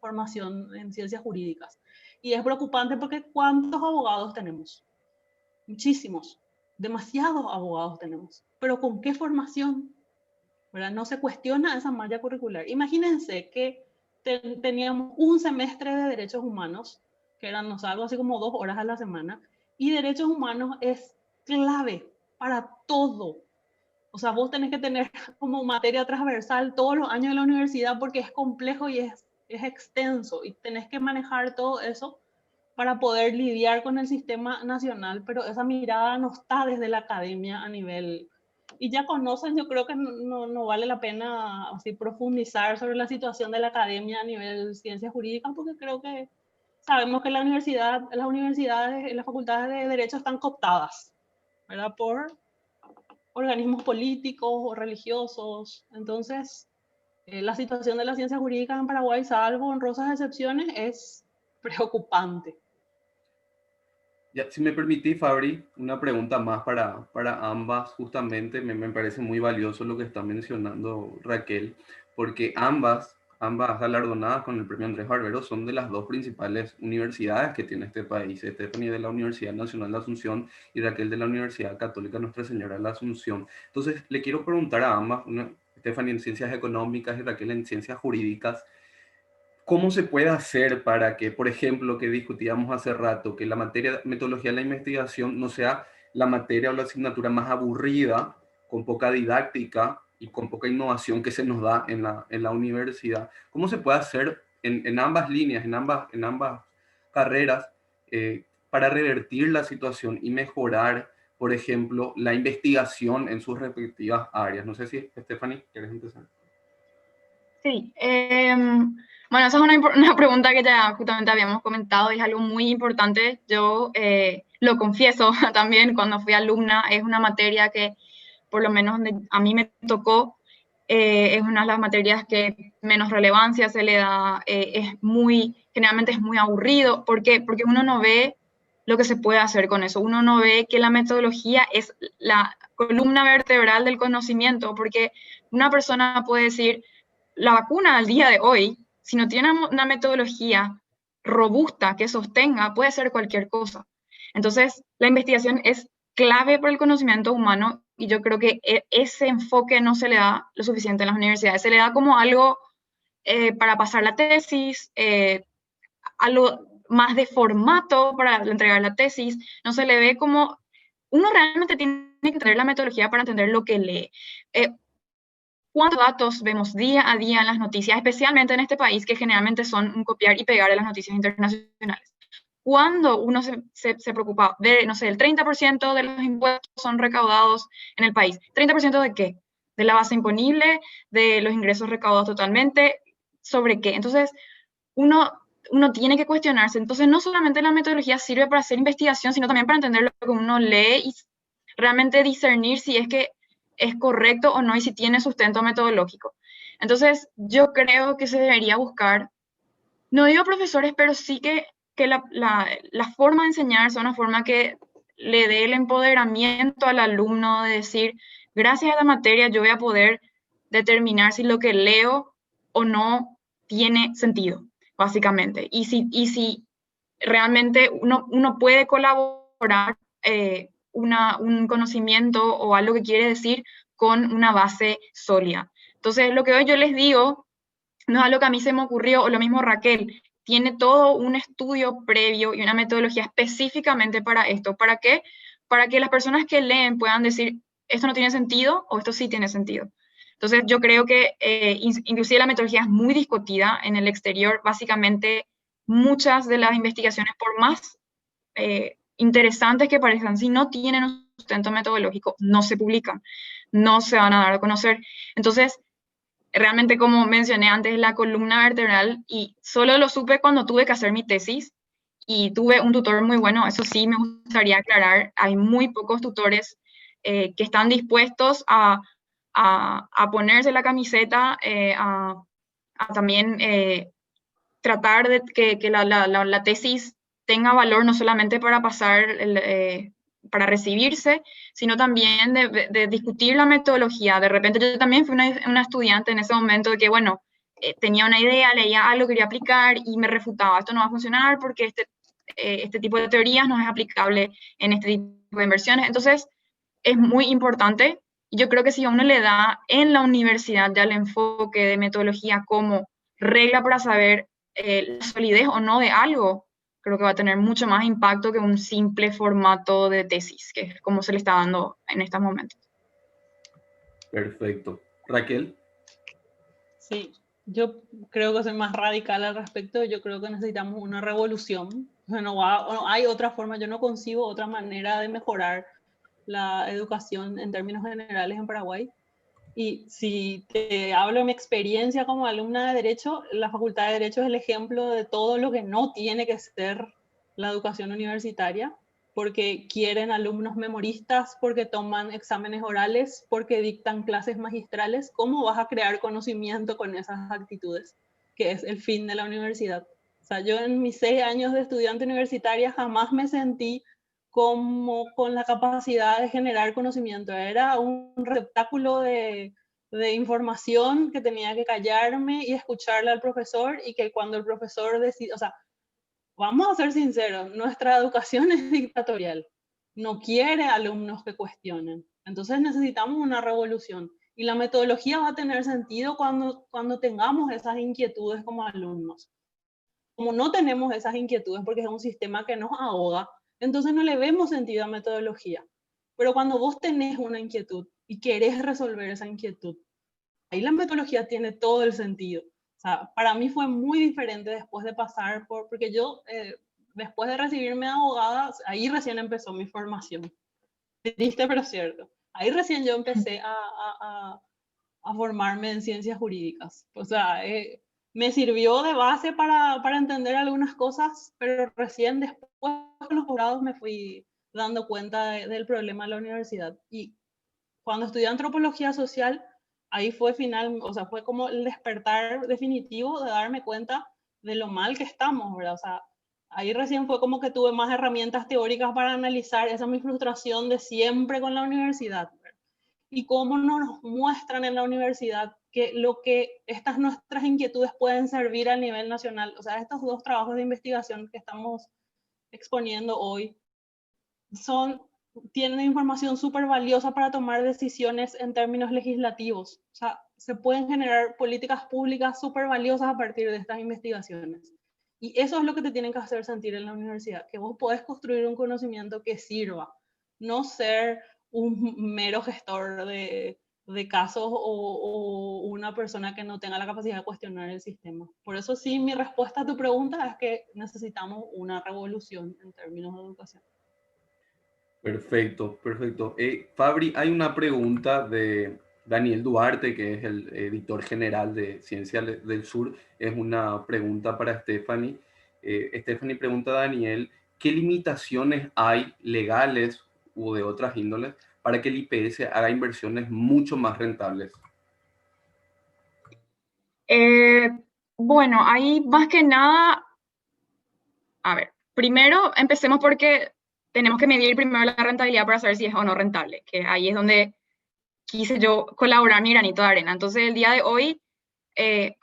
formación en ciencias jurídicas. Y es preocupante porque ¿cuántos abogados tenemos? Muchísimos, demasiados abogados tenemos. Pero ¿con qué formación? ¿Verdad? No se cuestiona esa malla curricular. Imagínense que teníamos un semestre de derechos humanos, que eran, no sé, algo así como 2 horas a la semana, y derechos humanos es clave para todo. O sea, vos tenés que tener como materia transversal todos los años de la universidad porque es complejo y es extenso y tenés que manejar todo eso para poder lidiar con el sistema nacional, pero esa mirada no está desde la academia a nivel... Y ya conocen, yo creo que no vale la pena así profundizar sobre la situación de la academia a nivel ciencias jurídicas, porque creo que sabemos que las universidades, las facultades de Derecho están cooptadas, ¿verdad? Por organismos políticos o religiosos. Entonces, la situación de las ciencias jurídicas en Paraguay, salvo honrosas excepciones, es preocupante. Ya, si me permitís, Fabri, una pregunta más para ambas. Justamente me parece muy valioso lo que está mencionando Raquel, porque ambas galardonadas con el premio Andrés Barbero son de las 2 principales universidades que tiene este país. Stephanie de la Universidad Nacional de Asunción y Raquel de la Universidad Católica Nuestra Señora de la Asunción. Entonces, le quiero preguntar a ambas, Stephanie en Ciencias Económicas y Raquel en Ciencias Jurídicas, ¿cómo se puede hacer para que, por ejemplo, lo que discutíamos hace rato, que la materia de metodología de la investigación no sea la materia o la asignatura más aburrida, con poca didáctica y con poca innovación que se nos da en la universidad? ¿Cómo se puede hacer en ambas líneas, en ambas carreras, para revertir la situación y mejorar, por ejemplo, la investigación en sus respectivas áreas? No sé si, Stephanie, ¿quieres empezar? Sí, bueno, esa es una pregunta que ya justamente habíamos comentado y es algo muy importante. Yo lo confieso también, cuando fui alumna, es una materia que, por lo menos a mí me tocó, es una de las materias que menos relevancia se le da, generalmente es muy aburrido. ¿Por qué? Porque uno no ve lo que se puede hacer con eso. Uno no ve que la metodología es la columna vertebral del conocimiento, porque una persona puede decir, la vacuna al día de hoy, si no tiene una metodología robusta que sostenga, puede ser cualquier cosa. Entonces, la investigación es clave para el conocimiento humano y yo creo que ese enfoque no se le da lo suficiente en las universidades. Se le da como algo para pasar la tesis, algo más de formato para entregar la tesis, no se le ve como, uno realmente tiene que entender la metodología para entender lo que lee. ¿Cuántos datos vemos día a día en las noticias, especialmente en este país, que generalmente son un copiar y pegar de las noticias internacionales? Cuando uno se preocupa de, no sé, el 30% de los impuestos son recaudados en el país. ¿30% de qué? De la base imponible, de los ingresos recaudados totalmente, ¿sobre qué? Entonces, uno tiene que cuestionarse. Entonces, no solamente la metodología sirve para hacer investigación, sino también para entender lo que uno lee y realmente discernir si es que es correcto o no y si tiene sustento metodológico. Entonces, yo creo que se debería buscar, no digo profesores, pero sí que la forma de enseñar sea una forma que le dé el empoderamiento al alumno de decir, gracias a la materia yo voy a poder determinar si lo que leo o no tiene sentido, básicamente. Y si realmente uno puede colaborar un conocimiento o algo que quiere decir con una base sólida. Entonces, lo que hoy yo les digo no es algo que a mí se me ocurrió, o lo mismo Raquel, tiene todo un estudio previo y una metodología específicamente para esto. ¿Para qué? Para que las personas que leen puedan decir, esto no tiene sentido o esto sí tiene sentido. Entonces, yo creo que inclusive la metodología es muy discutida en el exterior. Básicamente, muchas de las investigaciones, por más interesantes que parezcan, si no tienen un sustento metodológico, no se publican, no se van a dar a conocer. Entonces, realmente, como mencioné antes, la columna vertebral, y solo lo supe cuando tuve que hacer mi tesis, y tuve un tutor muy bueno, eso sí me gustaría aclarar, hay muy pocos tutores que están dispuestos a ponerse la camiseta, a también tratar de que la tesis tenga valor no solamente para pasar, para recibirse, sino también de discutir la metodología. De repente yo también fui una estudiante en ese momento de que, bueno, tenía una idea, leía algo, quería aplicar y me refutaba, esto no va a funcionar porque este tipo de teorías no es aplicable en este tipo de inversiones. Entonces, es muy importante. Yo creo que si a uno le da en la universidad ya el enfoque de metodología como regla para saber la solidez o no de algo, creo que va a tener mucho más impacto que un simple formato de tesis, que es como se le está dando en estos momentos. Perfecto. Raquel. Sí, yo creo que soy más radical al respecto. Yo creo que necesitamos una revolución. O sea, no hay otra forma, yo no concibo otra manera de mejorar la educación en términos generales en Paraguay. Y si te hablo de mi experiencia como alumna de Derecho, la Facultad de Derecho es el ejemplo de todo lo que no tiene que ser la educación universitaria, porque quieren alumnos memoristas, porque toman exámenes orales, porque dictan clases magistrales. ¿Cómo vas a crear conocimiento con esas actitudes? Que es el fin de la universidad. O sea, yo en mis 6 años de estudiante universitaria jamás me sentí como con la capacidad de generar conocimiento. Era un receptáculo de información que tenía que callarme y escucharle al profesor, y que cuando el profesor decide, o sea, vamos a ser sinceros, nuestra educación es dictatorial, no quiere alumnos que cuestionen. Entonces necesitamos una revolución, y la metodología va a tener sentido cuando tengamos esas inquietudes como alumnos. Como no tenemos esas inquietudes porque es un sistema que nos ahoga, entonces no le vemos sentido a metodología. Pero cuando vos tenés una inquietud y querés resolver esa inquietud, ahí la metodología tiene todo el sentido. O sea, para mí fue muy diferente después de pasar porque yo, después de recibirme de abogada, ahí recién empezó mi formación. Triste, pero cierto. Ahí recién yo empecé a formarme en ciencias jurídicas. O sea, me sirvió de base para entender algunas cosas, pero recién después de los posgrados me fui dando cuenta del problema de la universidad. Y cuando estudié antropología social, ahí fue o sea, fue como el despertar definitivo de darme cuenta de lo mal que estamos, ¿verdad? O sea, ahí recién fue como que tuve más herramientas teóricas para analizar esa mi frustración de siempre con la universidad. Y cómo nos muestran en la universidad que lo que estas nuestras inquietudes pueden servir a nivel nacional. O sea, estos dos trabajos de investigación que estamos exponiendo hoy tienen información súper valiosa para tomar decisiones en términos legislativos. O sea, se pueden generar políticas públicas súper valiosas a partir de estas investigaciones. Y eso es lo que te tienen que hacer sentir en la universidad, que vos podés construir un conocimiento que sirva, no ser un mero gestor de casos o una persona que no tenga la capacidad de cuestionar el sistema. Por eso sí, mi respuesta a tu pregunta es que necesitamos una revolución en términos de educación. Perfecto, perfecto. Fabri, hay una pregunta de Daniel Duarte, que es el editor general de Ciencia del Sur. Es una pregunta para Stephanie. Stephanie pregunta a Daniel, ¿qué limitaciones hay legales o de otras índoles para que el IPS haga inversiones mucho más rentables? Bueno, ahí más que nada, a ver, primero empecemos porque tenemos que medir primero la rentabilidad para saber si es o no rentable, que ahí es donde quise yo colaborar mi granito de arena. Entonces, el día de hoy,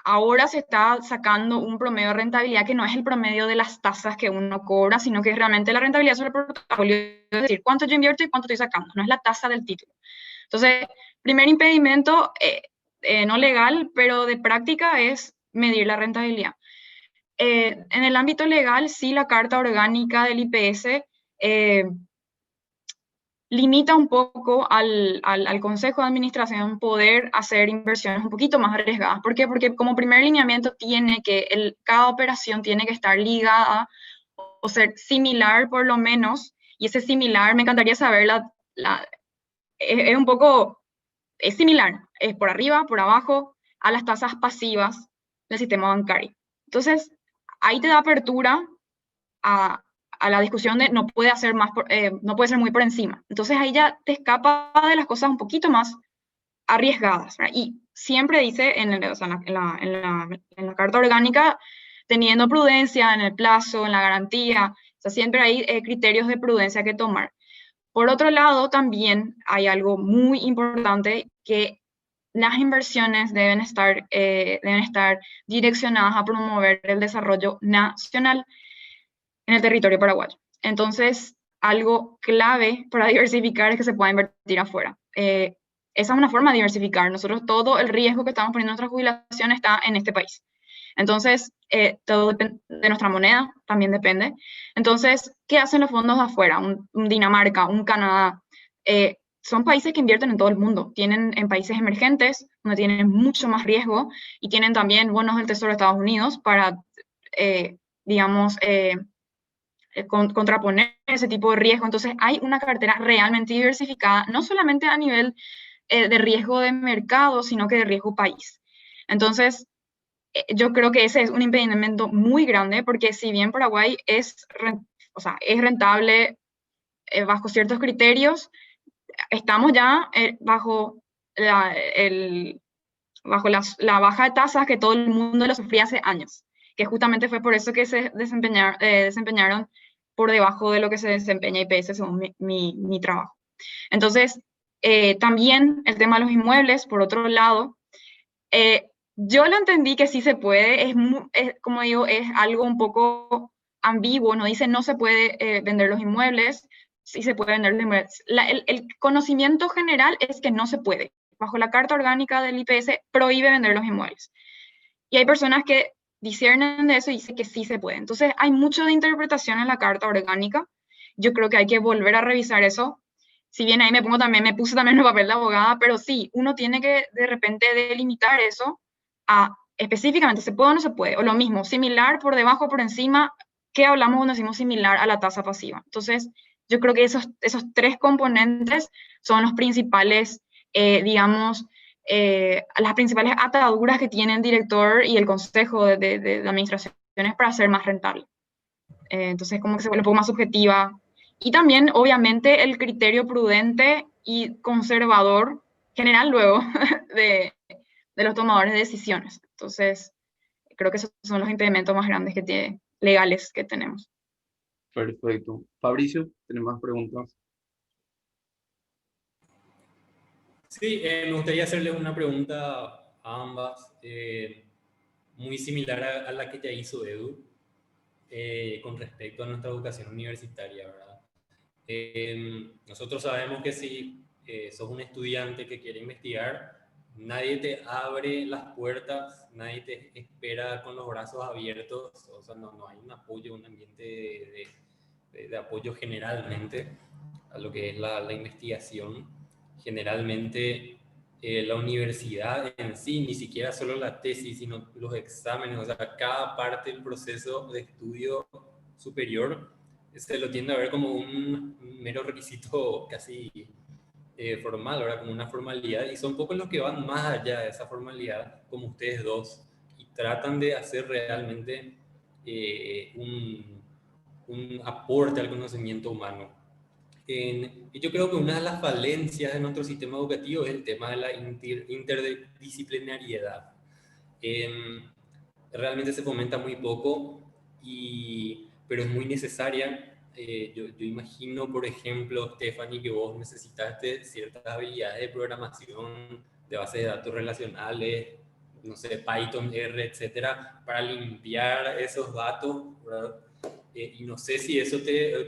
ahora se está sacando un promedio de rentabilidad que no es el promedio de las tasas que uno cobra, sino que es realmente la rentabilidad sobre el portafolio, es decir, cuánto yo invierto y cuánto estoy sacando, no es la tasa del título. Entonces, primer impedimento, no legal, pero de práctica, es medir la rentabilidad. En el ámbito legal, sí, la Carta Orgánica del IPS limita un poco al Consejo de Administración poder hacer inversiones un poquito más arriesgadas. ¿Por qué? Porque como primer lineamiento cada operación tiene que estar ligada o ser similar por lo menos, y ese similar, me encantaría saber, es un poco, es similar, es por arriba, por abajo, a las tasas pasivas del sistema bancario. Entonces, ahí te da apertura a la discusión de no puede ser muy por encima. Entonces ahí ya te escapa de las cosas un poquito más arriesgadas, ¿verdad? Y siempre dice en la Carta Orgánica, teniendo prudencia en el plazo, en la garantía, o sea, siempre hay criterios de prudencia que tomar. Por otro lado, también hay algo muy importante, que las inversiones deben estar direccionadas a promover el desarrollo nacional en el territorio paraguayo. Entonces, algo clave para diversificar es que se pueda invertir afuera. Esa es una forma de diversificar. Nosotros, todo el riesgo que estamos poniendo en nuestra jubilación está en este país. Entonces, todo depende de nuestra moneda, también depende. Entonces, ¿qué hacen los fondos de afuera? Un Dinamarca, un Canadá. Son países que invierten en todo el mundo. Tienen en países emergentes, donde tienen mucho más riesgo, y tienen también bonos del Tesoro de Estados Unidos para, digamos, contraponer ese tipo de riesgo. Entonces hay una cartera realmente diversificada, no solamente a nivel de riesgo de mercado, sino que de riesgo país. Entonces, yo creo que ese es un impedimento muy grande, porque si bien Paraguay es rentable bajo ciertos criterios, estamos ya bajo la baja de tasas que todo el mundo lo sufría hace años, que justamente fue por eso que se desempeñaron por debajo de lo que se desempeña IPS según mi trabajo. Entonces, también el tema de los inmuebles, por otro lado, yo lo entendí que sí se puede, como digo, es algo un poco ambiguo, no dice no se puede vender los inmuebles, sí se puede vender los inmuebles. El conocimiento general es que no se puede. Bajo la Carta Orgánica del IPS prohíbe vender los inmuebles. Y hay personas que disciernen de eso y dicen que sí se puede. Entonces, hay mucho de interpretación en la Carta Orgánica. Yo creo que hay que volver a revisar eso. Si bien ahí me puse también en el papel de abogada, pero sí, uno tiene que de repente delimitar eso a específicamente, ¿se puede o no se puede? O lo mismo, similar, por debajo, por encima. ¿Qué hablamos cuando decimos similar a la tasa pasiva? Entonces, yo creo que esos tres componentes son los principales, digamos, las principales ataduras que tiene el director y el consejo de administraciones para ser más rentable. Entonces, como que se vuelve un poco más subjetiva. Y también, obviamente, el criterio prudente y conservador general luego de los tomadores de decisiones. Entonces, creo que esos son los impedimentos más grandes legales que tenemos. Perfecto. Fabricio, ¿tenés más preguntas? Sí, me gustaría hacerles una pregunta a ambas, muy similar a la que ya hizo Edu, con respecto a nuestra educación universitaria, ¿verdad? Nosotros sabemos que si sos un estudiante que quiere investigar, nadie te abre las puertas, nadie te espera con los brazos abiertos, o sea, no hay un apoyo, un ambiente de apoyo generalmente a lo que es la investigación. Generalmente la universidad en sí, ni siquiera solo la tesis, sino los exámenes, o sea, cada parte del proceso de estudio superior se lo tiende a ver como un mero requisito casi formal, ¿verdad? Como una formalidad, y son pocos los que van más allá de esa formalidad, como ustedes dos, y tratan de hacer realmente un aporte al conocimiento humano. Y yo creo que una de las falencias de nuestro sistema educativo es el tema de la interdisciplinariedad. Realmente se fomenta muy poco, pero es muy necesaria. Yo imagino, por ejemplo, Stephanie, que vos necesitaste ciertas habilidades de programación, de bases de datos relacionales, no sé, Python, R, etcétera, para limpiar esos datos, ¿verdad? Y no sé si eso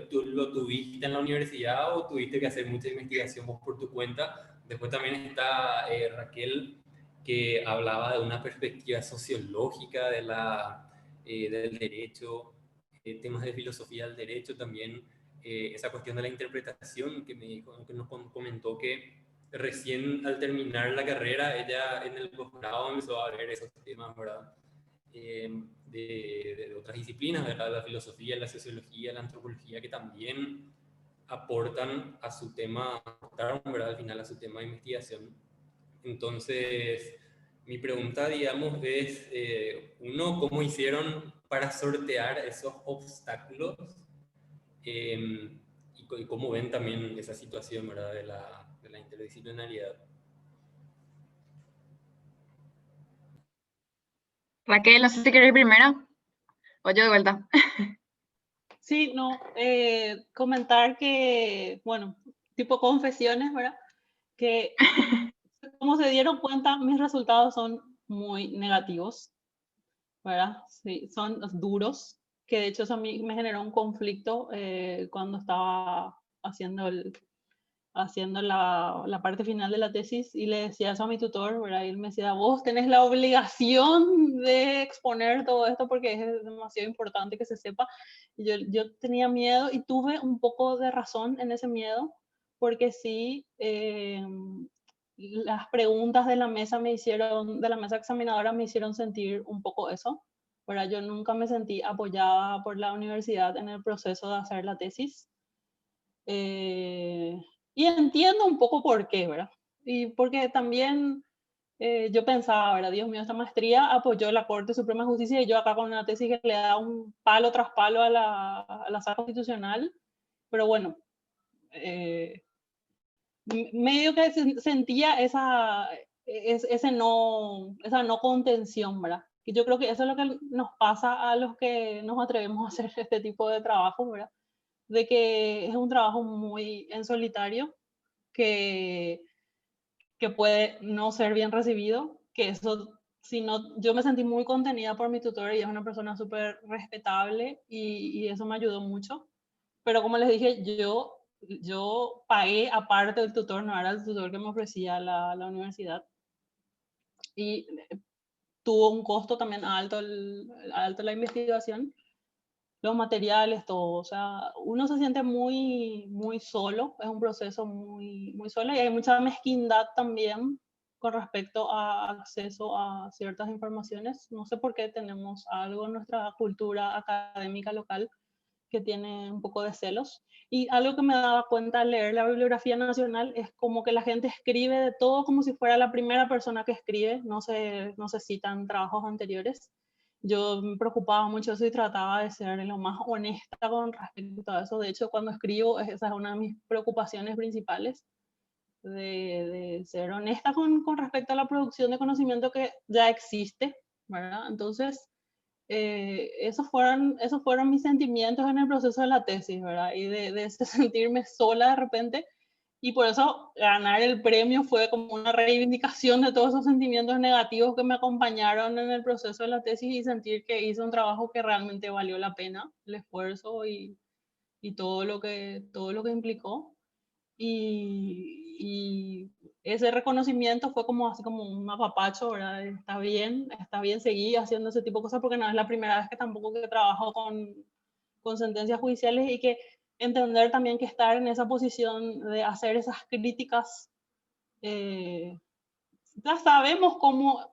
tú lo tuviste en la universidad o tuviste que hacer mucha investigación vos por tu cuenta. Después también está Raquel, que hablaba de una perspectiva sociológica del derecho, temas de filosofía del derecho también, esa cuestión de la interpretación que nos comentó que recién al terminar la carrera, ella en el posgrado empezó a ver esos temas, ¿verdad? De otras disciplinas, ¿verdad? La filosofía, la sociología, la antropología, que también aportan a su tema, aportaron, ¿verdad? Al final a su tema de investigación. Entonces, mi pregunta, digamos, es, uno, ¿cómo hicieron para sortear esos obstáculos? Y cómo ven también esa situación, ¿verdad? De la interdisciplinariedad. Raquel, no sé si quieres ir primero o yo de vuelta. Sí, no, comentar que, bueno, tipo confesiones, ¿verdad? Que como se dieron cuenta, mis resultados son muy negativos, ¿verdad? Sí, son duros, que de hecho eso a mí me generó un conflicto cuando estaba haciendo, haciendo la parte final de la tesis y le decía eso a mi tutor, ¿verdad? Y él me decía, vos tenés la obligación de exponer todo esto porque es demasiado importante que se sepa. Y yo tenía miedo y tuve un poco de razón en ese miedo, porque sí, las preguntas de la mesa de la mesa examinadora me hicieron sentir un poco eso, ¿verdad? Yo nunca me sentí apoyada por la universidad en el proceso de hacer la tesis. Y entiendo un poco por qué, ¿verdad? Y porque también yo pensaba, ¿verdad? Dios mío, esta maestría apoyó la Corte Suprema de Justicia y yo acá con una tesis que le da un palo tras palo a la sala constitucional. Pero bueno, medio que sentía esa no contención, ¿verdad? Y yo creo que eso es lo que nos pasa a los que nos atrevemos a hacer este tipo de trabajo, ¿verdad? De que es un trabajo muy en solitario, que, que puede no ser bien recibido, que eso, si no, yo me sentí muy contenida por mi tutor y es una persona súper respetable y eso me ayudó mucho. Pero como les dije, yo pagué aparte del tutor, no era el tutor que me ofrecía la universidad. Y tuvo un costo también alto la investigación, los materiales, todo. O sea, uno se siente muy, muy solo, es un proceso muy, muy solo y hay mucha mezquindad también con respecto a acceso a ciertas informaciones. No sé por qué tenemos algo en nuestra cultura académica local que tiene un poco de celos. Y algo que me daba cuenta al leer la bibliografía nacional es como que la gente escribe de todo como si fuera la primera persona que escribe, no se citan trabajos anteriores. Yo me preocupaba mucho eso y trataba de ser lo más honesta con respecto a eso. De hecho, cuando escribo, esa es una de mis preocupaciones principales, de ser honesta con respecto a la producción de conocimiento que ya existe, ¿verdad? Entonces, Esos fueron mis sentimientos en el proceso de la tesis, ¿verdad? Y de sentirme sola de repente. Y por eso ganar el premio fue como una reivindicación de todos esos sentimientos negativos que me acompañaron en el proceso de la tesis y sentir que hice un trabajo que realmente valió la pena, el esfuerzo y todo lo que implicó. Y ese reconocimiento fue como así como un apapacho, ¿verdad? Está bien seguir haciendo ese tipo de cosas porque no es la primera vez que tampoco que trabajo con sentencias judiciales y que entender también que estar en esa posición de hacer esas críticas, ya sabemos cómo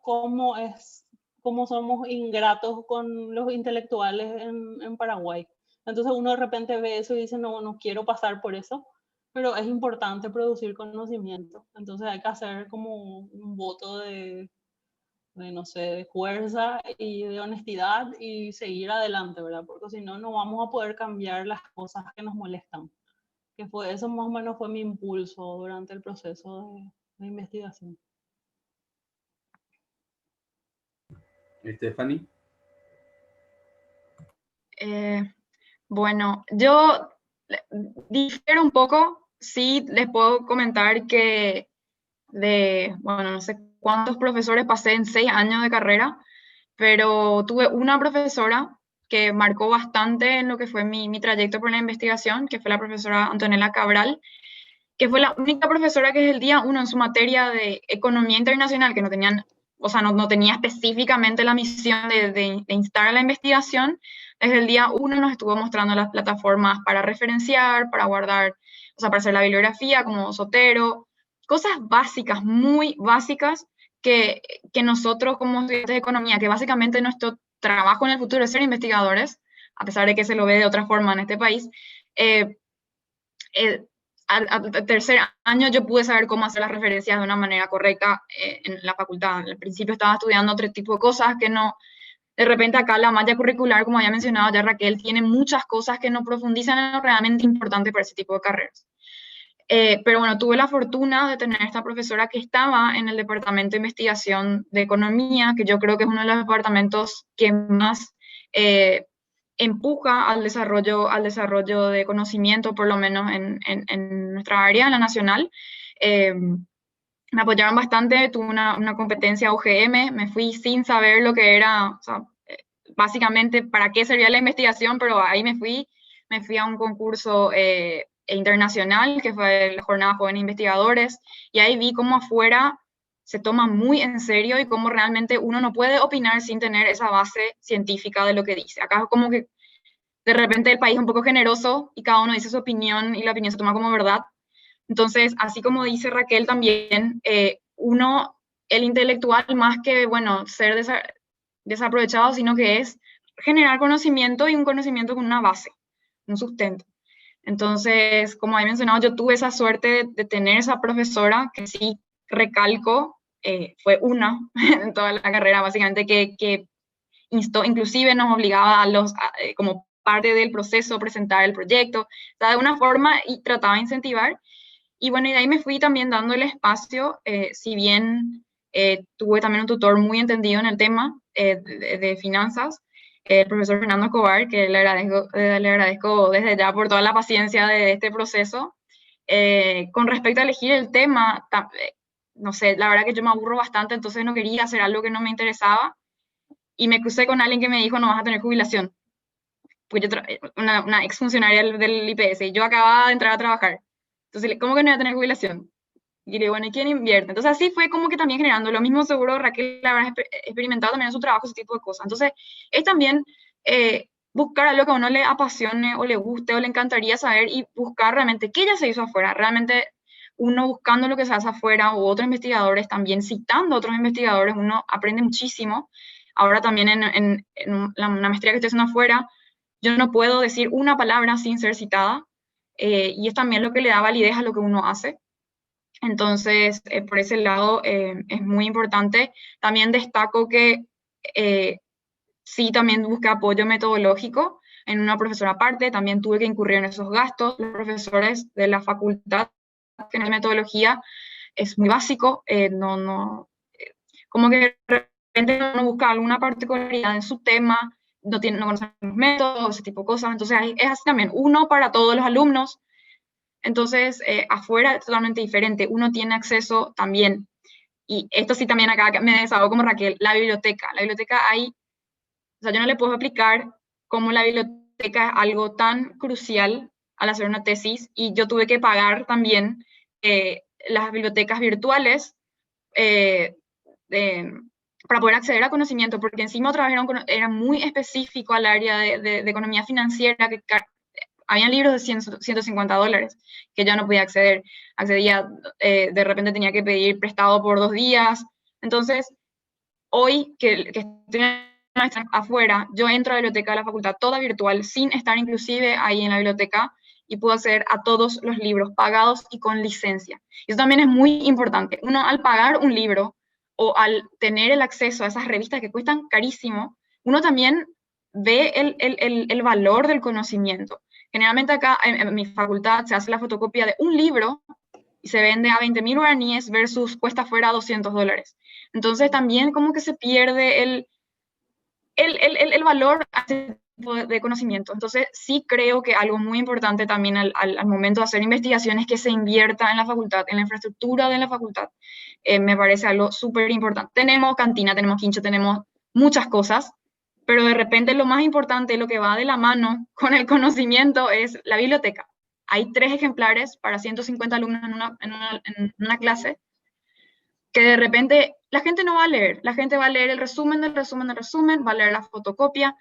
somos ingratos con los intelectuales en Paraguay. Entonces uno de repente ve eso y dice, no, no quiero pasar por eso, pero es importante producir conocimiento. Entonces hay que hacer como un voto no sé, de fuerza y de honestidad y seguir adelante, ¿verdad? Porque si no, no vamos a poder cambiar las cosas que nos molestan. Eso más o menos fue mi impulso durante el proceso de investigación. Stephanie. Bueno, yo difiero un poco, sí les puedo comentar que bueno, no sé cuántos profesores pasé en 6 años de carrera, pero tuve una profesora que marcó bastante en lo que fue mi trayecto por la investigación, que fue la profesora Antonella Cabral, que fue la única profesora que desde el día 1 en su materia de economía internacional, que no tenían, o sea, no tenía específicamente la misión de instar a la investigación, desde el día 1 nos estuvo mostrando las plataformas para referenciar, para guardar, o sea, para hacer la bibliografía, como Zotero, cosas básicas, muy básicas, que nosotros como estudiantes de economía, que básicamente nuestro trabajo en el futuro es ser investigadores, a pesar de que se lo ve de otra forma en este país, al tercer año yo pude saber cómo hacer las referencias de una manera correcta en la facultad. Al principio estaba estudiando otro tipo de cosas que no, de repente acá la malla curricular, como había mencionado ya Raquel, tiene muchas cosas que no profundizan en lo realmente importante para ese tipo de carreras. Pero bueno, tuve la fortuna de tener esta profesora que estaba en el departamento de investigación de economía, que yo creo que es uno de los departamentos que más empuja al desarrollo de conocimiento, por lo menos en nuestra área, en la nacional. Me apoyaron bastante, tuve una competencia UGM, me fui sin saber lo que era, o sea, básicamente para qué servía la investigación, pero ahí me fui a un concurso internacional, que fue la Jornada Joven Investigadores, y ahí vi cómo afuera se toma muy en serio y cómo realmente uno no puede opinar sin tener esa base científica de lo que dice. Acá es como que de repente el país es un poco generoso y cada uno dice su opinión y la opinión se toma como verdad. Entonces, así como dice Raquel también, el intelectual, más que, bueno, ser desaprovechado, sino que es generar conocimiento y un conocimiento con una base, un sustento. Entonces, como he mencionado, yo tuve esa suerte de tener esa profesora que sí, recalco, fue una en toda la carrera, básicamente, que instó, inclusive nos obligaba como parte del proceso, presentar el proyecto, o sea, de una forma, y trataba de incentivar. Y bueno, y de ahí me fui también dando el espacio, si bien tuve también un tutor muy entendido en el tema de finanzas, el profesor Fernando Escobar, que le agradezco desde ya por toda la paciencia de este proceso. Con respecto a elegir el tema, no sé, la verdad que yo me aburro bastante, entonces no quería hacer algo que no me interesaba, y me crucé con alguien que me dijo, no vas a tener jubilación. Pues una exfuncionaria del IPS, y yo acababa de entrar a trabajar. Entonces, ¿cómo que no voy a tener jubilación? Y le digo, bueno, ¿y quién invierte? Entonces, así fue como que también generando lo mismo. Seguro Raquel habrá experimentado también en su trabajo ese tipo de cosas. Entonces, es también buscar algo que a uno le apasione o le guste o le encantaría saber y buscar realmente qué ya se hizo afuera. Realmente uno buscando lo que se hace afuera o otros investigadores también citando a otros investigadores, uno aprende muchísimo. Ahora también en una maestría que estoy haciendo afuera, yo no puedo decir una palabra sin ser citada, y es también lo que le da validez a lo que uno hace. Entonces, por ese lado es muy importante. También destaco que sí, también busqué apoyo metodológico en una profesora aparte, también tuve que incurrir en esos gastos. Los profesores de la facultad en metodología es muy básico, como que de repente uno busca alguna particularidad en su tema, no conocen los métodos, ese tipo de cosas. Entonces es así también, uno para todos los alumnos. Entonces afuera es totalmente diferente, uno tiene acceso también, y esto sí también acá me desahogo como Raquel, la biblioteca hay, o sea, yo no le puedo explicar cómo la biblioteca es algo tan crucial al hacer una tesis, y yo tuve que pagar también las bibliotecas virtuales para poder acceder a conocimiento, porque encima otra vez era muy específico al área de economía financiera, que habían libros de $150 que yo no podía acceder. Accedía, de repente tenía que pedir prestado por 2 días. Entonces, hoy que estoy afuera, yo entro a la biblioteca de la facultad toda virtual, sin estar inclusive ahí en la biblioteca, y puedo acceder a todos los libros pagados y con licencia. Eso también es muy importante. Uno, al pagar un libro o al tener el acceso a esas revistas que cuestan carísimo, uno también ve el valor del conocimiento. Generalmente acá en mi facultad se hace la fotocopia de un libro y se vende a 20.000 guaraníes versus cuesta fuera $200. Entonces también como que se pierde el valor de conocimiento. Entonces sí creo que algo muy importante también al momento de hacer investigaciones es que se invierta en la facultad, en la infraestructura de la facultad. Me parece algo súper importante. Tenemos cantina, tenemos quincho, tenemos muchas cosas, pero de repente lo más importante, lo que va de la mano con el conocimiento, es la biblioteca. Hay 3 ejemplares para 150 alumnos en una clase, que de repente la gente no va a leer, la gente va a leer el resumen del resumen del resumen, va a leer la fotocopia.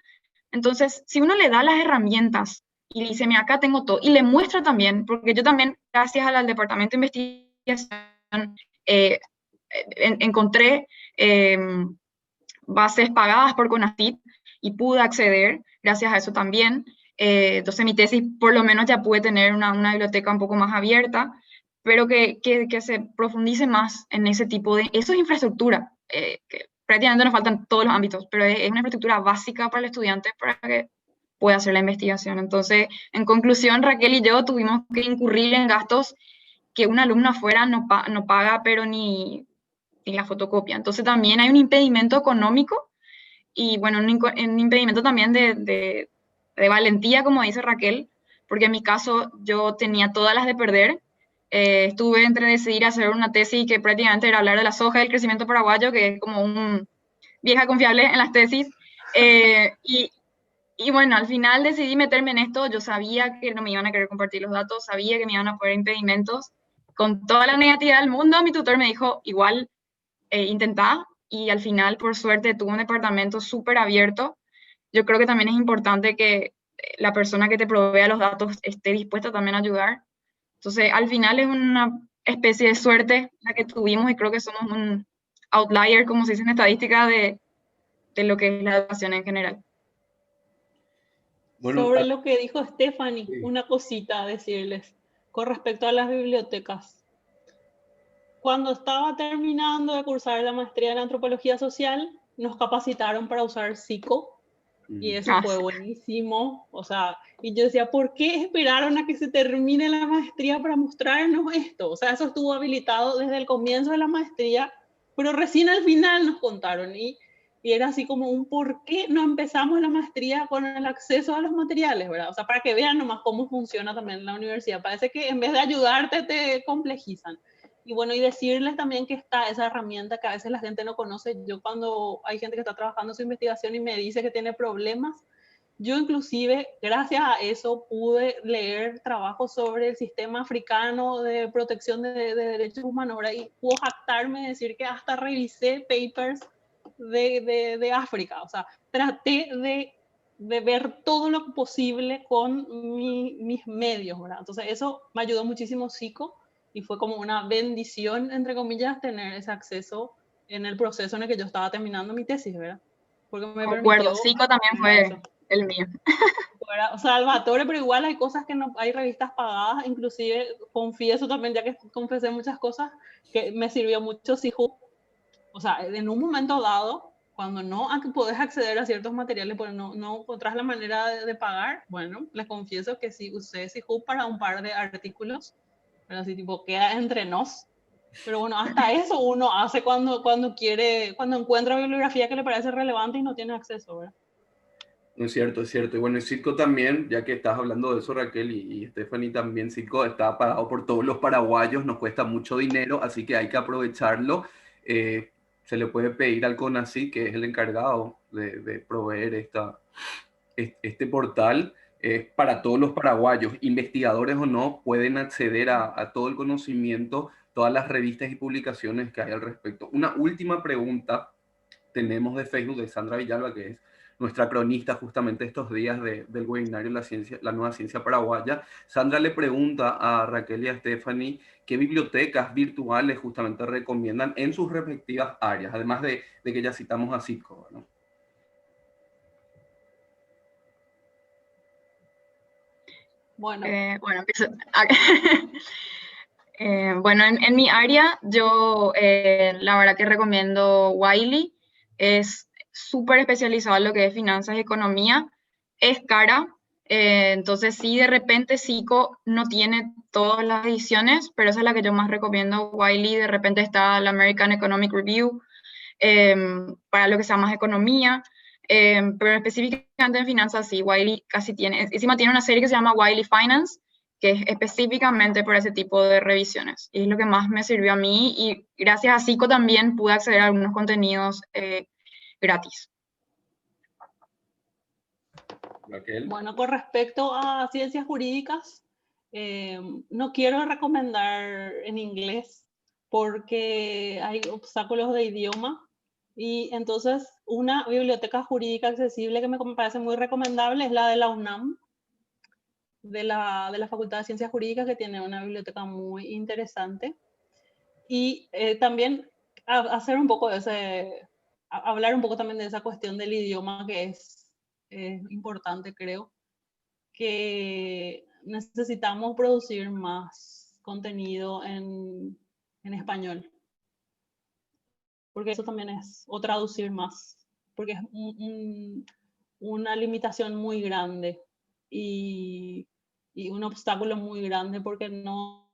Entonces, si uno le da las herramientas y le dice, mira, acá tengo todo, y le muestra también, porque yo también, gracias al departamento de investigación, encontré bases pagadas por CONACYT y pude acceder gracias a eso también. Entonces mi tesis por lo menos ya pude tener una biblioteca un poco más abierta, pero que se profundice más en ese tipo de... Eso es infraestructura, que prácticamente nos faltan todos los ámbitos, pero es una infraestructura básica para el estudiante para que pueda hacer la investigación. Entonces, en conclusión, Raquel y yo tuvimos que incurrir en gastos que un alumno afuera no paga, pero ni la fotocopia. Entonces también hay un impedimento económico y bueno, un impedimento también de valentía, como dice Raquel, porque en mi caso yo tenía todas las de perder. Estuve entre decidir hacer una tesis que prácticamente era hablar de la soja y el crecimiento paraguayo, que es como un vieja confiable en las tesis. Y bueno, al final decidí meterme en esto. Yo sabía que no me iban a querer compartir los datos, sabía que me iban a poner impedimentos. Con toda la negatividad del mundo, mi tutor me dijo, igual, intentá, y al final, por suerte, tuve un departamento súper abierto. Yo creo que también es importante que la persona que te provea los datos esté dispuesta también a ayudar. Entonces, al final es una especie de suerte la que tuvimos, y creo que somos un outlier, como se dice en estadística, de lo que es la educación en general. Bueno, Sobre lo que dijo Stephanie, sí. una cosita a decirles con respecto a las bibliotecas. Cuando estaba terminando de cursar la maestría en antropología social, nos capacitaron para usar Psico, y eso fue buenísimo. O sea, y yo decía, ¿por qué esperaron a que se termine la maestría para mostrarnos esto? O sea, eso estuvo habilitado desde el comienzo de la maestría, pero recién al final nos contaron, y era así como un ¿por qué no empezamos la maestría con el acceso a los materiales, verdad? O sea, para que vean nomás cómo funciona también la universidad. Parece que en vez de ayudarte, te complejizan. Y bueno, y decirles también que está esa herramienta que a veces la gente no conoce. Yo cuando hay gente que está trabajando su investigación y me dice que tiene problemas, yo inclusive, gracias a eso, pude leer trabajos sobre el sistema africano de protección de derechos humanos, ¿verdad? Y puedo jactarme de decir que hasta revisé papers de África. O sea, traté de ver todo lo posible con mis medios, ¿verdad? Entonces eso me ayudó muchísimo Psico, y fue como una bendición, entre comillas, tener ese acceso en el proceso en el que yo estaba terminando mi tesis, ¿verdad? Porque me permitió... Psico también fue el mío. O sea, Salvatore, pero igual hay cosas que no, hay revistas pagadas, inclusive confieso también, ya que confesé muchas cosas, que me sirvió mucho Sihub. O sea, en un momento dado, cuando no podés acceder a ciertos materiales, porque no encontrás la manera de pagar, bueno, les confieso que sí usé Sihub para un par de artículos, pero así tipo, queda entre nos. Pero bueno, hasta eso uno hace cuando quiere, cuando encuentra bibliografía que le parece relevante y no tiene acceso, ¿verdad? Es cierto, es cierto. Y bueno, el Citco también, ya que estás hablando de eso, Raquel y Stephanie también, Citco está pagado por todos los paraguayos, nos cuesta mucho dinero, así que hay que aprovecharlo. Se le puede pedir al CONACYT, que es el encargado de proveer este portal, para todos los paraguayos, investigadores o no, pueden acceder a todo el conocimiento, todas las revistas y publicaciones que hay al respecto. Una última pregunta tenemos de Facebook de Sandra Villalba, que es nuestra cronista justamente estos días del webinario La Nueva Ciencia Paraguaya. Sandra le pregunta a Raquel y a Stephanie qué bibliotecas virtuales justamente recomiendan en sus respectivas áreas, además de que ya citamos a Citco, ¿no? Bueno, Bueno, empiezo. Bueno, en mi área, yo la verdad que recomiendo Wiley. Es súper especializado en lo que es finanzas y economía. Es cara, entonces sí, de repente Cico no tiene todas las ediciones, pero esa es la que yo más recomiendo. Wiley, de repente está la American Economic Review, para lo que sea más economía. Pero específicamente en finanzas, sí, Wiley casi tiene, encima tiene una serie que se llama Wiley Finance, que es específicamente para ese tipo de revisiones. Y es lo que más me sirvió a mí, y gracias a Cico también pude acceder a algunos contenidos gratis. Raquel. bueno, con respecto a ciencias jurídicas, no quiero recomendar en inglés porque hay obstáculos de idioma, y entonces una biblioteca jurídica accesible que me parece muy recomendable es la de la UNAM, de la Facultad de Ciencias Jurídicas, que tiene una biblioteca muy interesante. Y también hacer un poco de hablar un poco también de esa cuestión del idioma, que es importante, creo, que necesitamos producir más contenido en español, porque eso también es, o traducir más, porque es una limitación muy grande y, y un obstáculo muy grande, porque no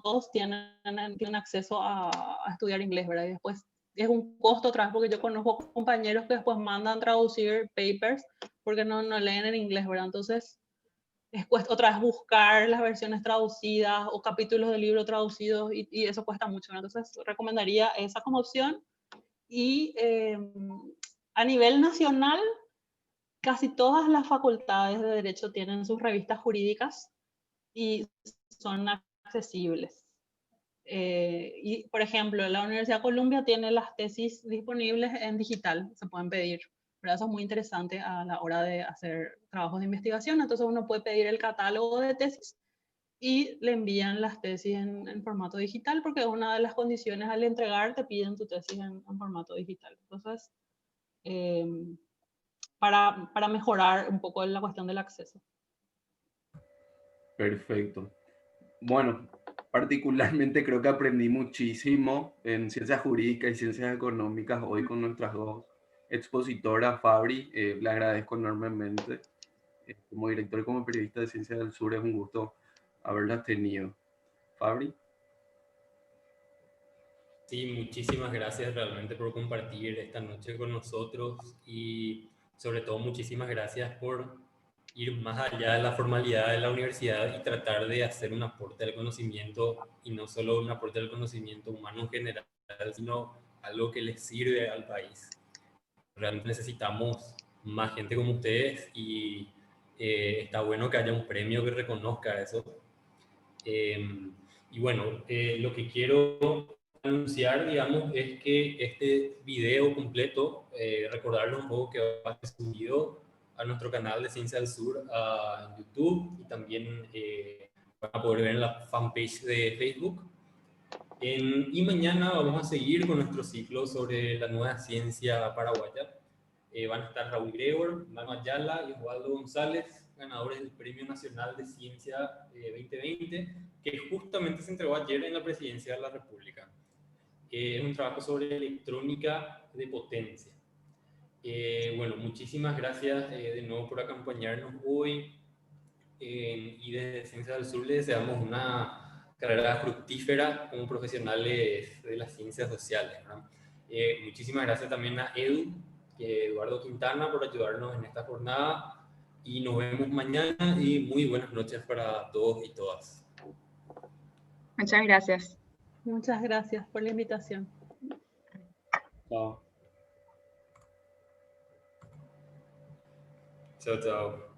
todos tienen acceso a estudiar inglés, ¿verdad? Y después es un costo otra vez, porque yo conozco compañeros que después mandan traducir papers porque no leen en inglés, ¿verdad? Entonces es otra vez buscar las versiones traducidas o capítulos del libro traducidos, y eso cuesta mucho, ¿verdad? Entonces recomendaría esa como opción. Y a nivel nacional, casi todas las facultades de Derecho tienen sus revistas jurídicas y son accesibles. Y, por ejemplo, la Universidad de Columbia tiene las tesis disponibles en digital, se pueden pedir. Pero eso es muy interesante a la hora de hacer trabajos de investigación. Entonces uno puede pedir el catálogo de tesis y le envían las tesis en formato digital, porque una de las condiciones al entregar, te piden tu tesis en formato digital. Entonces, eh, para mejorar un poco la cuestión del acceso. Perfecto. Bueno, particularmente creo que aprendí muchísimo en ciencias jurídicas y ciencias económicas hoy con nuestras dos expositoras, Fabri. Le agradezco enormemente. Como director y como periodista de Ciencias del Sur es un gusto haberlas tenido. Fabri. Sí, muchísimas gracias realmente por compartir esta noche con nosotros, y sobre todo muchísimas gracias por ir más allá de la formalidad de la universidad y tratar de hacer un aporte al conocimiento, y no solo un aporte al conocimiento humano en general, sino algo que les sirve al país. Realmente necesitamos más gente como ustedes, y está bueno que haya un premio que reconozca eso. Y bueno, lo que quiero anunciar, digamos, es que este video completo, recordarles un poco que va a ser subido a nuestro canal de Ciencia del Sur en YouTube, y también van a poder ver en la fanpage de Facebook. Y mañana vamos a seguir con nuestro ciclo sobre la nueva ciencia paraguaya. Van a estar Raúl Gregor, Manu Ayala y Osvaldo González, ganadores del Premio Nacional de Ciencia 2020, que justamente se entregó ayer en la Presidencia de la República. Es un trabajo sobre electrónica de potencia. Bueno, muchísimas gracias de nuevo por acompañarnos hoy, y desde Ciencias del Sur les deseamos una carrera fructífera como profesionales de las ciencias sociales, ¿no? Muchísimas gracias también a Edu, Eduardo Quintana por ayudarnos en esta jornada y nos vemos mañana y muy buenas noches para todos y todas. Muchas gracias. Muchas gracias por la invitación. Chao. Chao, chao.